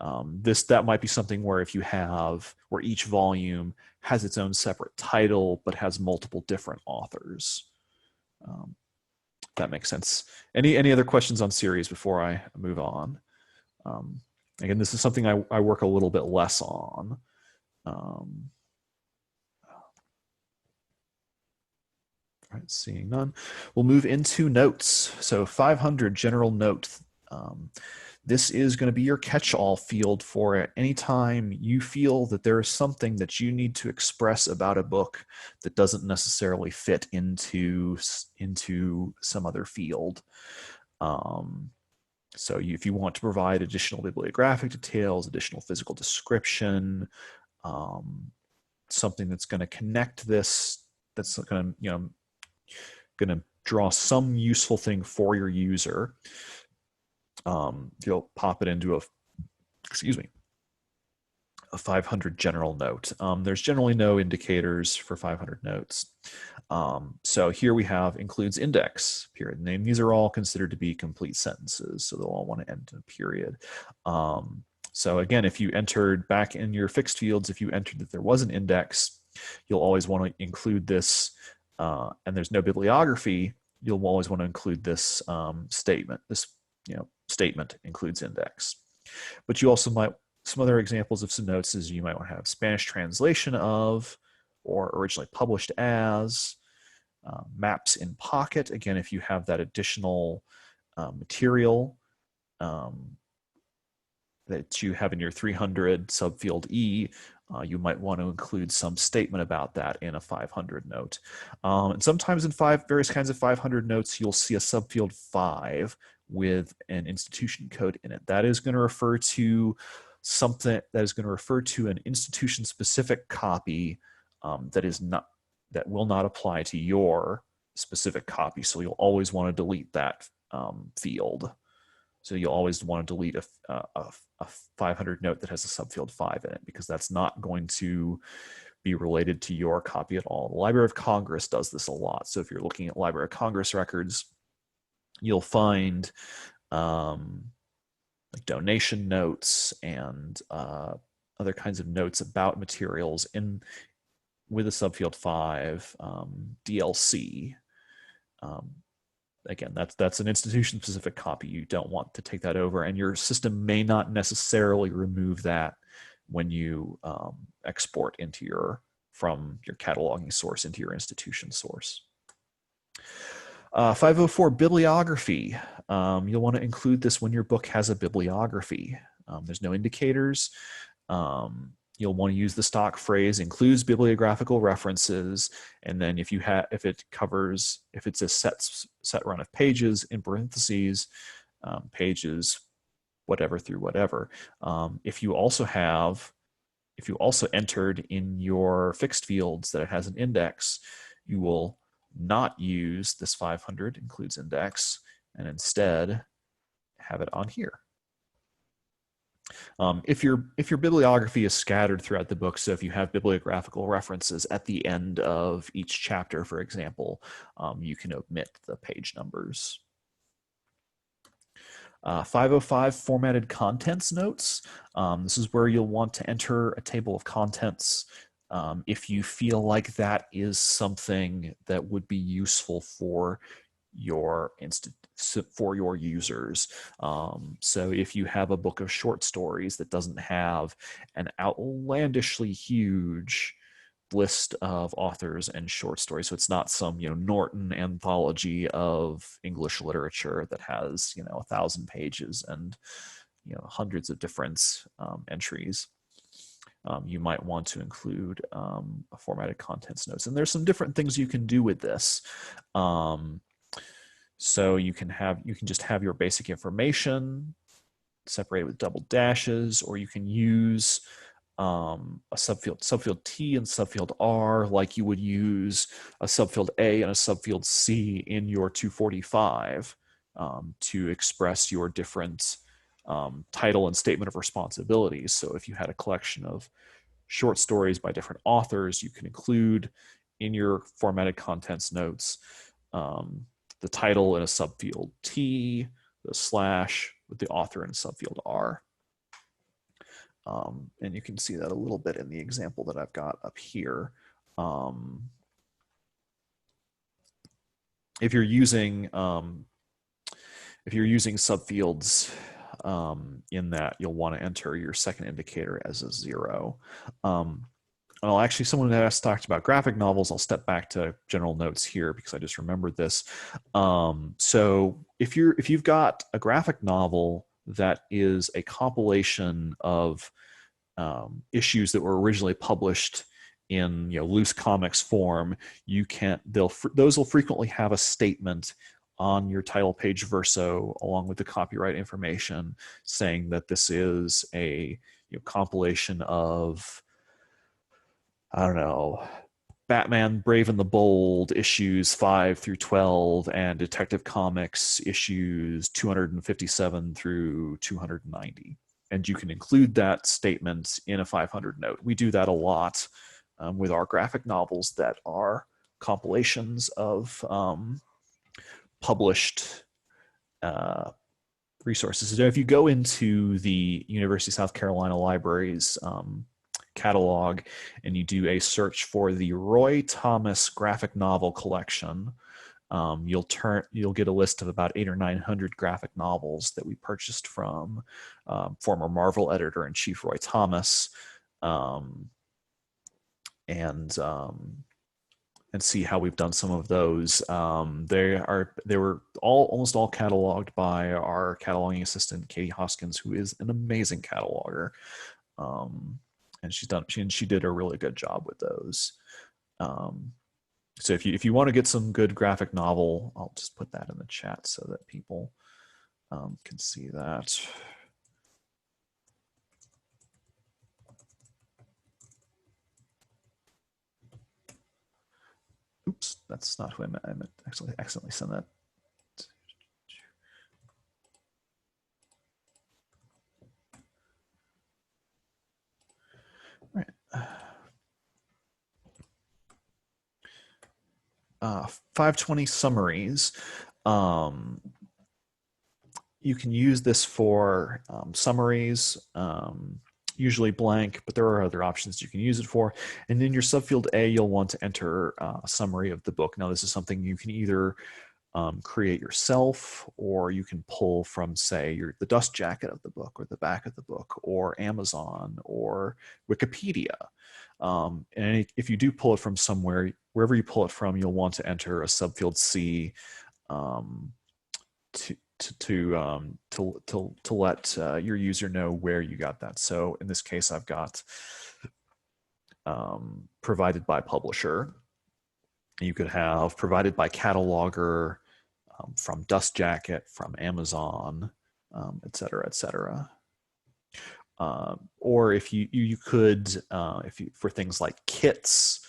That might be something where where each volume has its own separate title but has multiple different authors. That makes sense. Any other questions on series before I move on? Again, this is something I work a little bit less on. All right, seeing none. We'll move into notes. So 500 general note. This is going to be your catch-all field for any time you feel that there is something that you need to express about a book that doesn't necessarily fit into some other field. So if you want to provide additional bibliographic details, additional physical description, something that's going to connect this, that's going to draw some useful thing for your user, you'll pop it into a 500 general note. There's generally no indicators for 500 notes. So here we have includes index, period, name. These are all considered to be complete sentences, so they'll all want to end in a period. So again, if you entered back in your fixed fields, if you entered that there was an index, you'll always want to include this, and there's no bibliography, you'll always want to include this statement. This statement includes index. But you also might, some other examples of some notes is you might want to have Spanish translation of, or originally published as, maps in pocket. Again, if you have that additional material that you have in your 300 subfield E, you might want to include some statement about that in a 500 note. And sometimes in various kinds of 500 notes, you'll see a subfield 5 with an institution code in it. That is going to refer to something, that is going to refer to an institution specific copy that will not apply to your specific copy. So you'll always want to delete that field. So you'll always want to delete a 500 note that has a subfield 5 in it, because that's not going to be related to your copy at all. The Library of Congress does this a lot. So if you're looking at Library of Congress records, you'll find like donation notes and other kinds of notes about materials with a subfield 5, DLC. Again, that's an institution-specific copy. You don't want to take that over, and your system may not necessarily remove that when you export from your cataloging source into your institution source. 504 bibliography. You'll want to include this when your book has a bibliography. There's no indicators. You'll want to use the stock phrase includes bibliographical references, and then if it's a set run of pages, in parentheses, pages whatever through whatever. If you also entered in your fixed fields that it has an index, you will not use this 500 includes index and instead have it on here. If your bibliography is scattered throughout the book, so if you have bibliographical references at the end of each chapter, for example, you can omit the page numbers. 505 formatted contents notes. This is where you'll want to enter a table of contents if you feel like that is something that would be useful for your users. So if you have a book of short stories that doesn't have an outlandishly huge list of authors and short stories, so it's not some Norton anthology of English literature that has 1,000 pages and hundreds of different entries. You might want to include a formatted contents notes, and there's some different things you can do with this. So you can just have your basic information separated with double dashes, or you can use a subfield T and subfield R, like you would use a subfield A and a subfield C in your 245 to express your different title and statement of responsibilities. So if you had a collection of short stories by different authors, you can include in your formatted contents notes the title in a subfield T, the slash with the author in a subfield R. And you can see that a little bit in the example that I've got up here. If you're using subfields in that, you'll want to enter your second indicator as a 0. Well, actually, someone had talked about graphic novels. I'll step back to general notes here because I just remembered this. So if you've got a graphic novel that is a compilation of issues that were originally published in loose comics form, those will frequently have a statement on your title page verso along with the copyright information saying that this is a compilation of, I don't know, Batman Brave and the Bold issues 5 through 12 and Detective Comics issues 257 through 290. And you can include that statement in a 500 note. We do that a lot with our graphic novels that are compilations of published resources. So if you go into the University of South Carolina Library's catalog and you do a search for the Roy Thomas graphic novel collection, you'll get a list of about 800 or 900 graphic novels that we purchased from former Marvel editor-in-chief Roy Thomas, and see how we've done some of those. They were almost all cataloged by our cataloging assistant Katie Hoskins, who is an amazing cataloger. And she did a really good job with those. So if you want to get some good graphic novel, I'll just put that in the chat so that people can see that. Oops, that's not who I meant. I meant actually accidentally send that. All right. 520 summaries. You can use this for summaries, usually blank, but there are other options you can use it for. And in your subfield A, you'll want to enter a summary of the book. Now, this is something you can either create yourself, or you can pull from, say, the dust jacket of the book, or the back of the book, or Amazon, or Wikipedia. And if you do pull it from somewhere, wherever you pull it from, you'll want to enter a subfield C to let your user know where you got that. So in this case, I've got provided by publisher. You could have provided by cataloger, from Dust Jacket, from Amazon, et cetera, et cetera. Or if you could, for things like kits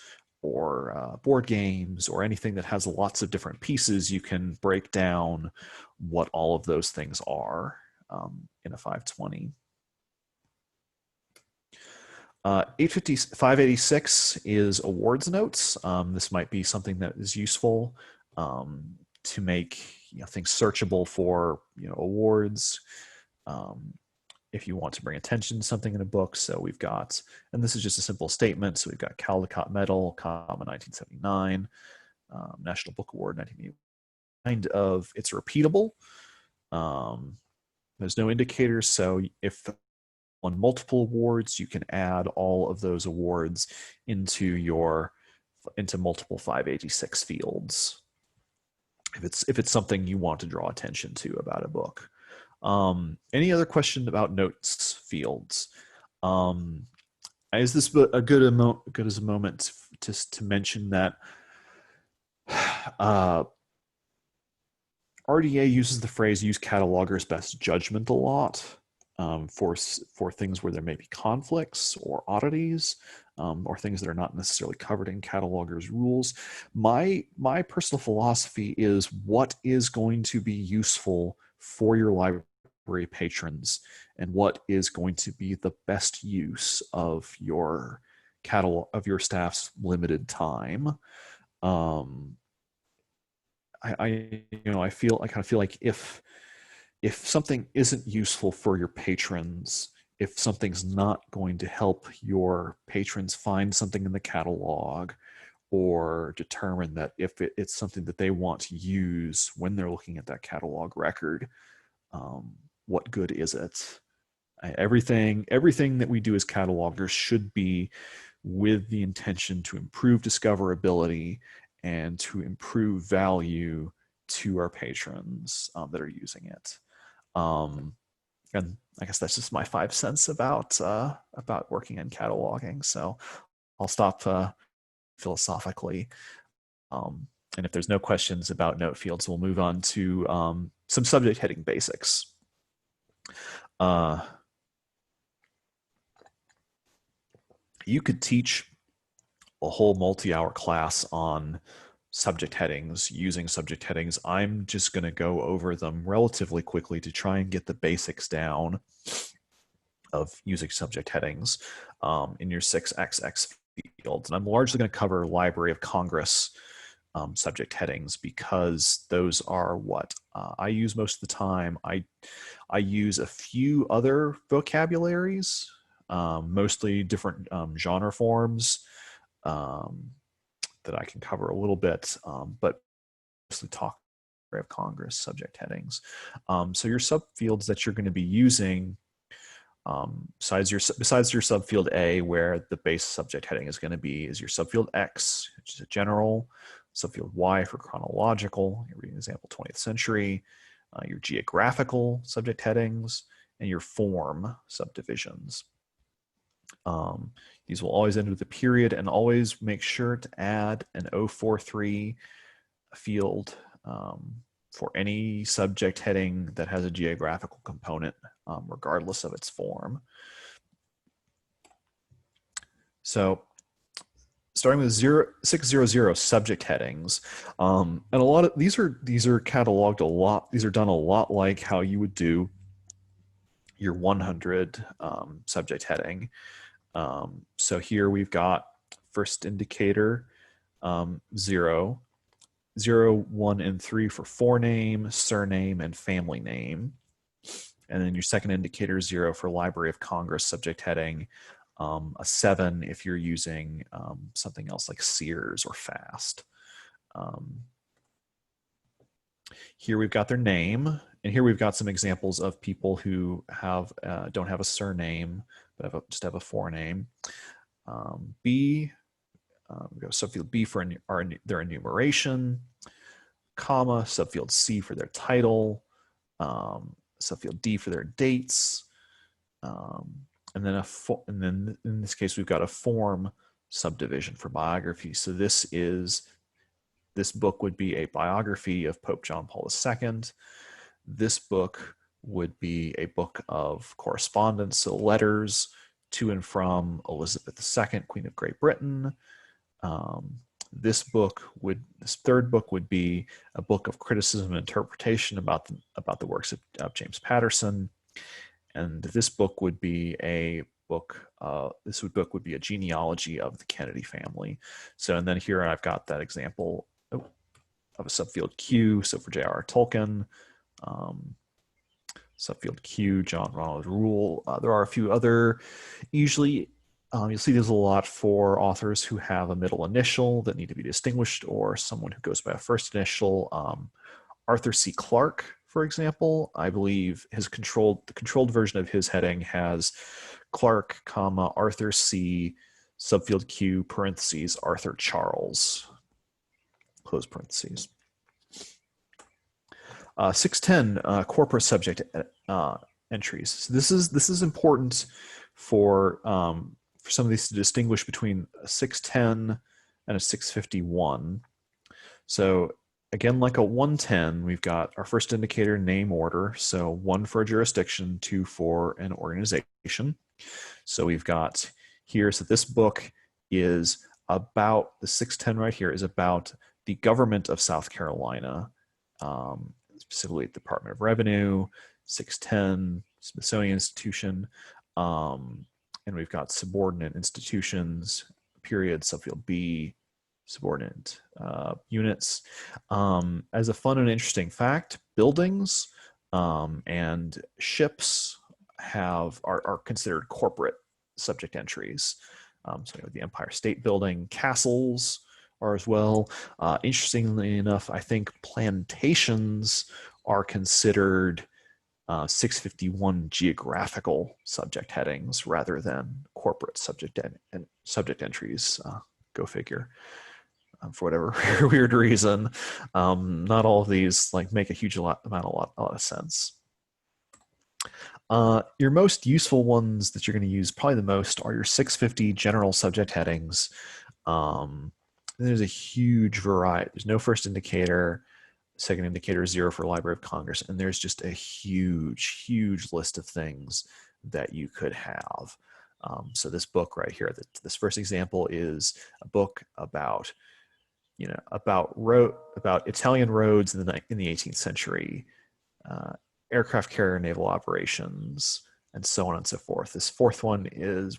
or board games or anything that has lots of different pieces, you can break down what all of those things are in a 520. 586 is awards notes. This might be something that is useful to make things searchable for awards. If you want to bring attention to something in a book. So we've got, and this is just a simple statement. So we've got Caldecott Medal, comma 1979, National Book Award 1980. Kind of, it's repeatable. There's no indicators. So if on multiple awards, you can add all of those awards into multiple 586 fields. If it's something you want to draw attention to about a book. Any other question about notes fields? Is this a good as a moment to mention that RDA uses the phrase "use cataloger's best judgment" a lot for things where there may be conflicts or oddities, or things that are not necessarily covered in cataloger's rules. My personal philosophy is what is going to be useful for your library patrons and what is going to be the best use of your staff's limited time. I kind of feel like if something isn't useful for your patrons, if something's not going to help your patrons find something in the catalog or determine that if it's something that they want to use when they're looking at that catalog record, what good is it? Everything that we do as catalogers should be with the intention to improve discoverability and to improve value to our patrons that are using it. And I guess that's just my 5 cents about working in cataloging. So I'll stop philosophically. And if there's no questions about note fields, we'll move on to some subject heading basics. You could teach a whole multi-hour class on subject headings, using subject headings. I'm just going to go over them relatively quickly to try and get the basics down of using subject headings in your 6XX fields. And I'm largely going to cover Library of Congress subject headings because those are what I use most of the time. I use a few other vocabularies, mostly different genre forms that I can cover a little bit, but mostly talk of Congress subject headings. So your subfields that you're going to be using, besides your subfield A, where the base subject heading is going to be, is your subfield X, which is a general, subfield Y for chronological, you're reading example 20th century, your geographical subject headings, and your form subdivisions. These will always end with a period, and always make sure to add an 043 field for any subject heading that has a geographical component, regardless of its form. So starting with 600 subject headings, and a lot of these are cataloged a lot. These are done a lot like how you would do your 100 subject heading. So here we've got first indicator 0, 1, and 3 for forename, surname, and family name. And then your second indicator 0 for Library of Congress subject heading, a 7 if you're using something else like Sears or Fast. Here we've got their name, and here we've got some examples of people who have don't have a surname, but just have a forename. B, we go subfield B for their enumeration, comma, subfield C for their title, subfield D for their dates, and then in this case we've got a form subdivision for biography. So this book would be a biography of Pope John Paul II. This book would be a book of correspondence, so letters to and from Elizabeth II, Queen of Great Britain. This third book would be a book of criticism and interpretation about the works of James Patterson. And this book would be a book. This book would be a genealogy of the Kennedy family. So, and then here I've got that example of a subfield Q. So for J.R.R. Tolkien, subfield Q, John Ronald Reuel. There are a few other, usually you'll see there's a lot for authors who have a middle initial that need to be distinguished, or someone who goes by a first initial. Arthur C. Clarke, for example, I believe the controlled version of his heading has Clarke, comma, Arthur C, subfield Q, parentheses, Arthur Charles, close parentheses. 610 corporate subject entries. So this is important for some of these to distinguish between a 610 and a 651. So again, like a 110, we've got our first indicator, name order. So 1 for a jurisdiction, 2 for an organization. So we've got here, so this book is about, the 610 right here is about the government of South Carolina, specifically the Department of Revenue, 610, Smithsonian Institution, and we've got subordinate institutions, period, subfield B, subordinate units. As a fun and interesting fact, buildings and ships are considered corporate subject entries. So the Empire State Building, castles are as well. Interestingly enough, I think plantations are considered 651 geographical subject headings rather than corporate subject entries. Go figure. For whatever weird reason, not all of these make a huge amount of sense. Your most useful ones that you're going to use probably the most are your 650 general subject headings. There's a huge variety. There's no first indicator. Second indicator is 0 for Library of Congress. And there's just a huge list of things that you could have. So this book right here, this first example is a book about Italian roads in the 18th century, aircraft carrier naval operations, and so on and so forth. This fourth one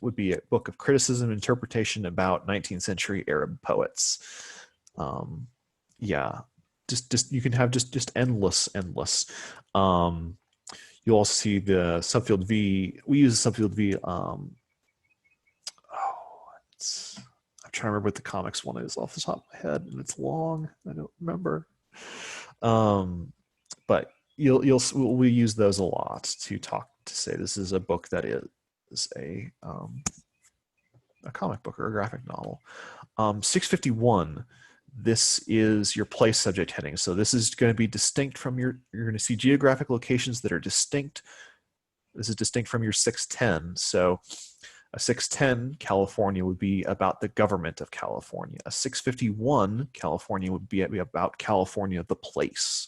would be a book of criticism and interpretation about 19th century Arab poets. Just you can have just endless. You'll also see the subfield V. We use subfield V. I'm trying to remember what the comics one is off the top of my head, and it's long. I don't remember. But we use those a lot to say this is a book that is a comic book or a graphic novel. 651. This is your place subject heading. So this is going to be distinct from you're going to see geographic locations that are distinct. This is distinct from your 610. So a 610 California would be about the government of California. A 651 California would be about California, the place.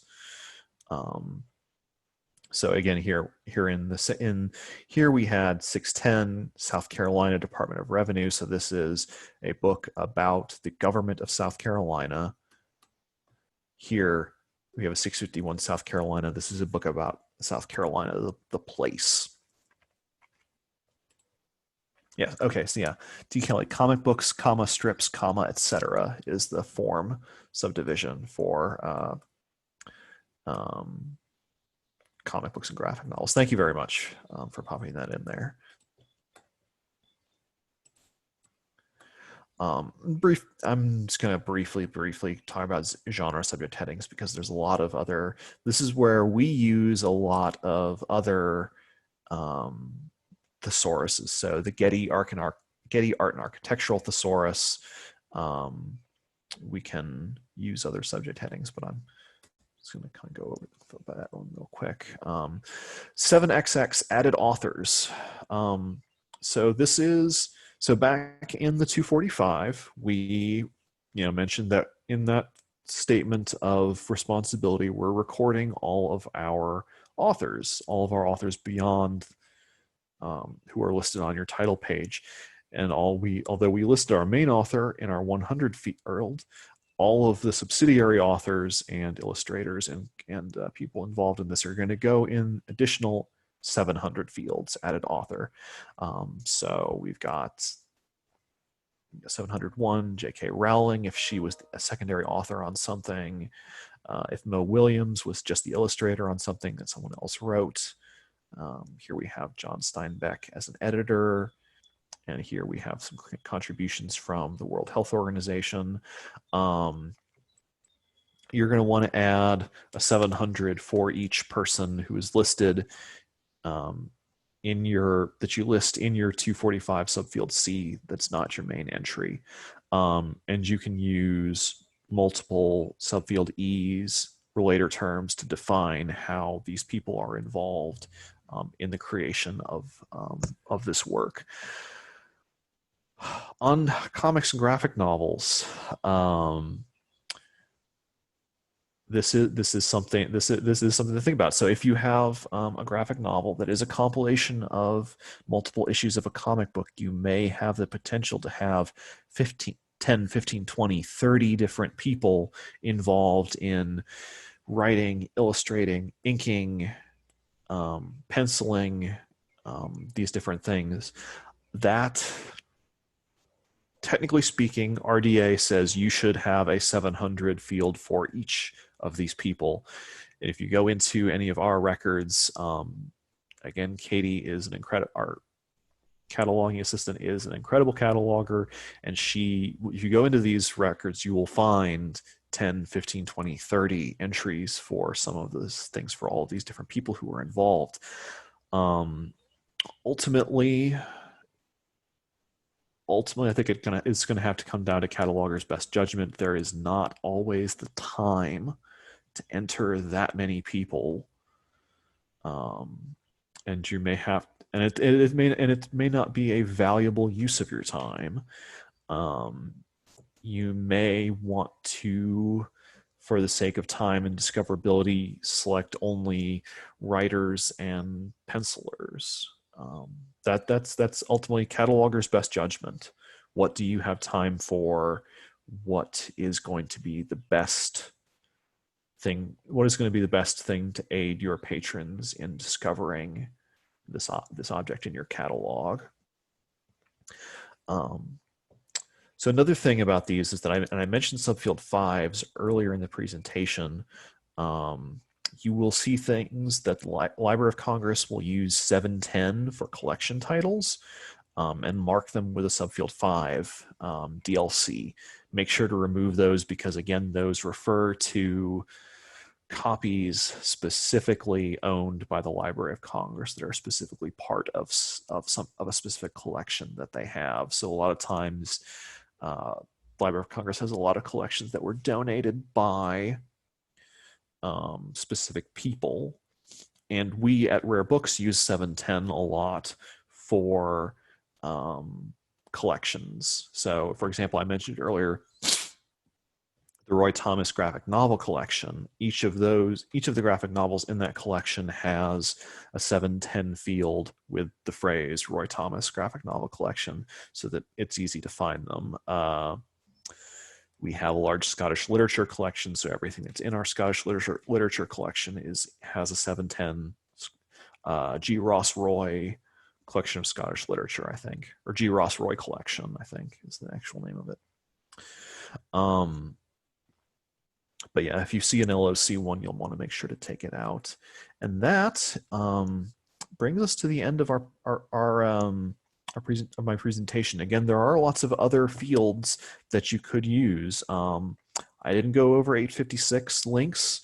So again, here we had 610 South Carolina Department of Revenue. So this is a book about the government of South Carolina. Here we have a 651 South Carolina. This is a book about South Carolina, the place. Yeah. Okay. So yeah, decal like comic books, comma strips, comma etc. is the form subdivision for comic books and graphic novels. Thank you very much for popping that in there. I'm just going to briefly talk about genre subject headings because there's a lot of other. This is where we use a lot of other thesauruses. So the Getty Art and Architectural thesaurus. We can use other subject headings, but I'm just going to kind of go over that one real quick. 7XX added authors. So back in the 245, we mentioned that in that statement of responsibility, we're recording all of our authors beyond who are listed on your title page. And although we listed our main author in our 100 field, all of the subsidiary authors and illustrators and people involved in this are going to go in additional 700 fields, added author. So we've got 701, J.K. Rowling, if she was a secondary author on something, if Mo Williams was just the illustrator on something that someone else wrote. Here we have John Steinbeck as an editor. And here we have some contributions from the World Health Organization. You're going to want to add a 700 for each person who is listed that you list in your 245 subfield C. That's not your main entry. And you can use multiple subfield E's, relator terms, to define how these people are involved in the creation of this work. On comics and graphic novels, this is something to think about. So if you have a graphic novel that is a compilation of multiple issues of a comic book, you may have the potential to have 10, 15, 20, 30 different people involved in writing, illustrating, inking, penciling, these different things. That, technically speaking, RDA says you should have a 700 field for each of these people. And if you go into any of our records, again, Katie is our cataloging assistant is an incredible cataloger, and if you go into these records, you will find 10, 15, 20, 30 entries for some of those things for all of these different people who are involved. Ultimately, I think it's going to have to come down to cataloger's best judgment. There is not always the time to enter that many people, and you may have, and it may not be a valuable use of your time. You may want to, for the sake of time and discoverability, select only writers and pencilers. That's ultimately cataloger's best judgment. What do you have time for? What is going to be the best thing? What is going to be the best thing to aid your patrons in discovering this object in your catalog? So another thing about these is that I mentioned subfield 5s earlier in the presentation. You will see things that the Library of Congress will use 710 for collection titles, and mark them with a subfield 5 DLC. Make sure to remove those because, again, those refer to copies specifically owned by the Library of Congress that are specifically part of a specific collection that they have. So a lot of times, the Library of Congress has a lot of collections that were donated by specific people, and we at Rare Books use 710 a lot for collections. So, for example, I mentioned earlier the Roy Thomas graphic novel collection. Each of the graphic novels in that collection has a 710 field with the phrase Roy Thomas graphic novel collection, so that it's easy to find them. We have a large Scottish literature collection, so everything that's in our Scottish literature collection has a 710 G. Ross Roy collection of Scottish literature, I think, or G. Ross Roy collection, I think is the actual name of it. But yeah, if you see an LOC one, you'll want to make sure to take it out. And that brings us to the end of my presentation. Again, there are lots of other fields that you could use. I didn't go over 856 links.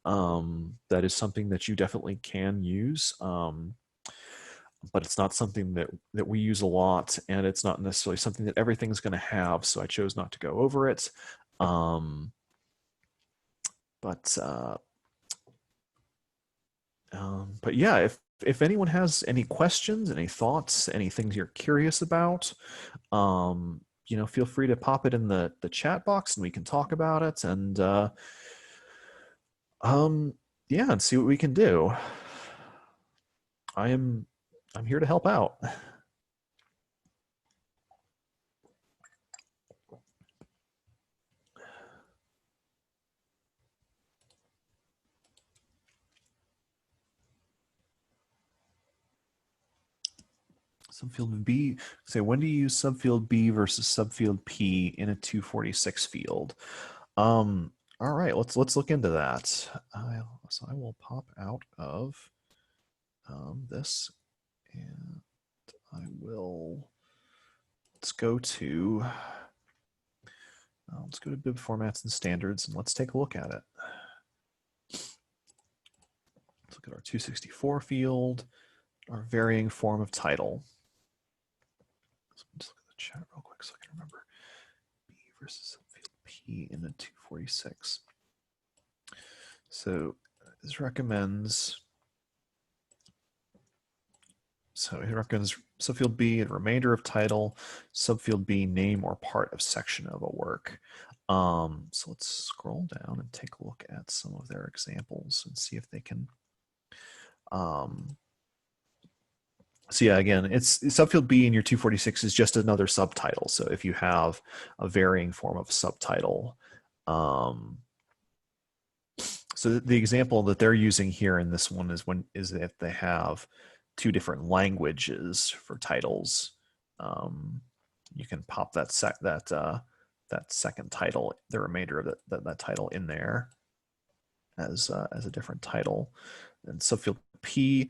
That is something that you definitely can use, but it's not something that we use a lot, and it's not necessarily something that everything's going to have, so I chose not to go over it. But yeah, if anyone has any questions, any thoughts, any things you're curious about, feel free to pop it in the chat box and we can talk about it, and and see what we can do. I'm here to help out. Subfield B, say when do you use subfield B versus subfield P in a 246 field? All right, let's look into that. So I will pop out of this, and I will let's go to bib formats and standards, and let's take a look at it. Let's look at our 264 field, our varying form of title. So just look at the chat real quick so I can remember. B versus subfield P in the 246. So this recommends. So it recommends subfield B, the remainder of title, subfield B, name or part of section of a work. So let's scroll down and take a look at some of their examples and see if they can. So yeah, again, it's subfield B in your 246 is just another subtitle. So if you have a varying form of subtitle, so the example that they're using here in this one is if they have two different languages for titles, you can pop that second title, the remainder of that title in there as a different title. And subfield P,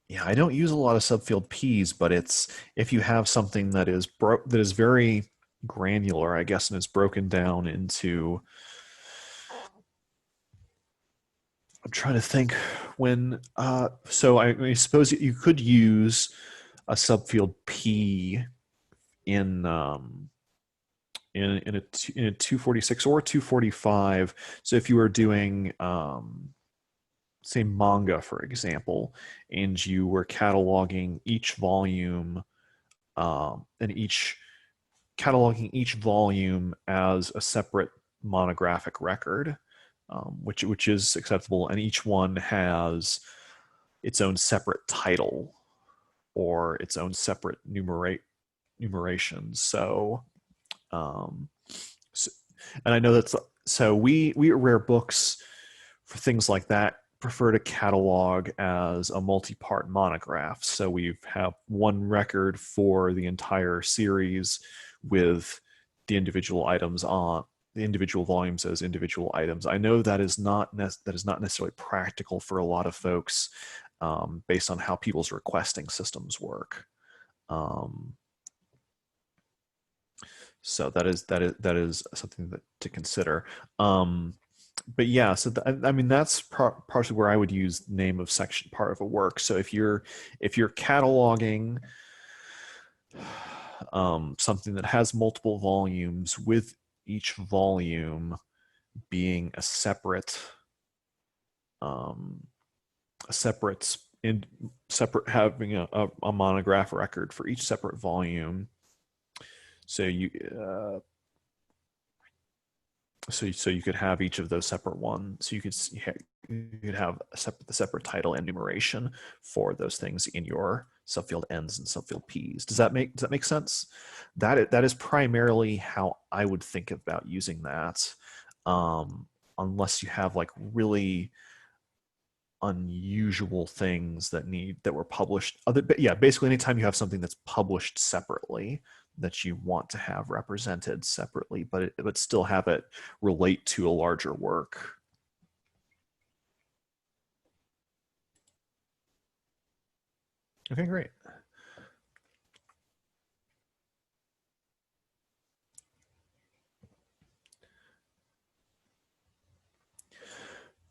yeah, I don't use a lot of subfield Ps, but it's if you have something that is very granular, I guess, and it's broken down into. I'm trying to think when. So I suppose you could use a subfield P in a 246 or a 245. So if you were doing say manga, for example, and you were cataloging each volume cataloging each volume as a separate monographic record, which is acceptable, and each one has its own separate title or its own separate numeration. So, and I know that's so we at Rare Books, for things like that, prefer to catalog as a multi-part monograph. So we have one record for the entire series with the individual items on the individual volumes as individual items. I know that is not necessarily practical for a lot of folks, based on how people's requesting systems work. So that is something to consider. But yeah, so I mean that's partially where I would use name of section part of a work. So if you're cataloging something that has multiple volumes, with each volume being a separate having a monograph record for each separate volume. So you could have each of those separate ones. So you could have the separate title and numeration for those things in your subfield N's and subfield P's. Does that make sense? That is primarily how I would think about using that, unless you have like really unusual things that were published. But yeah, basically anytime you have something that's published separately that you want to have represented separately, but still have it relate to a larger work. Okay, great.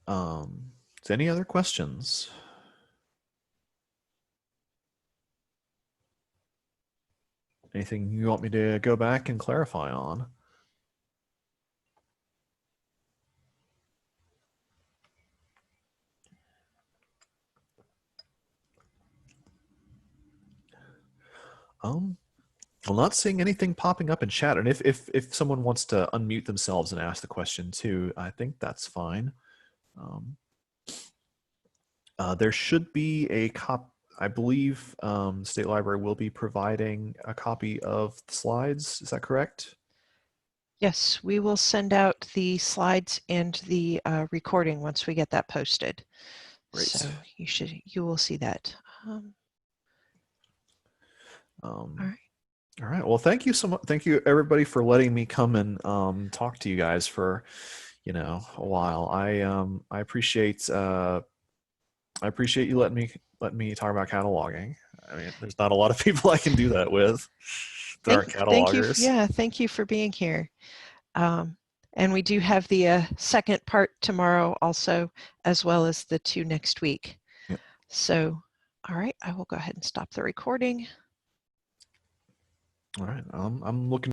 So any other questions? Anything you want me to go back and clarify on? I'm not seeing anything popping up in chat. And if someone wants to unmute themselves and ask the question too, I think that's fine. There should be a copy. I believe State Library will be providing a copy of the slides. Is that correct? Yes, we will send out the slides and the recording once we get that posted. Great. So you will see that. All right. All right. Well, thank you so much. Thank you everybody for letting me come and talk to you guys for, a while. I appreciate you letting me talk about cataloging. I mean, there's not a lot of people I can do that with that aren't catalogers. Thank you for being here. And we do have the second part tomorrow also, as well as the 2 next week. Yep. So, all right, I will go ahead and stop the recording. All right. I'm looking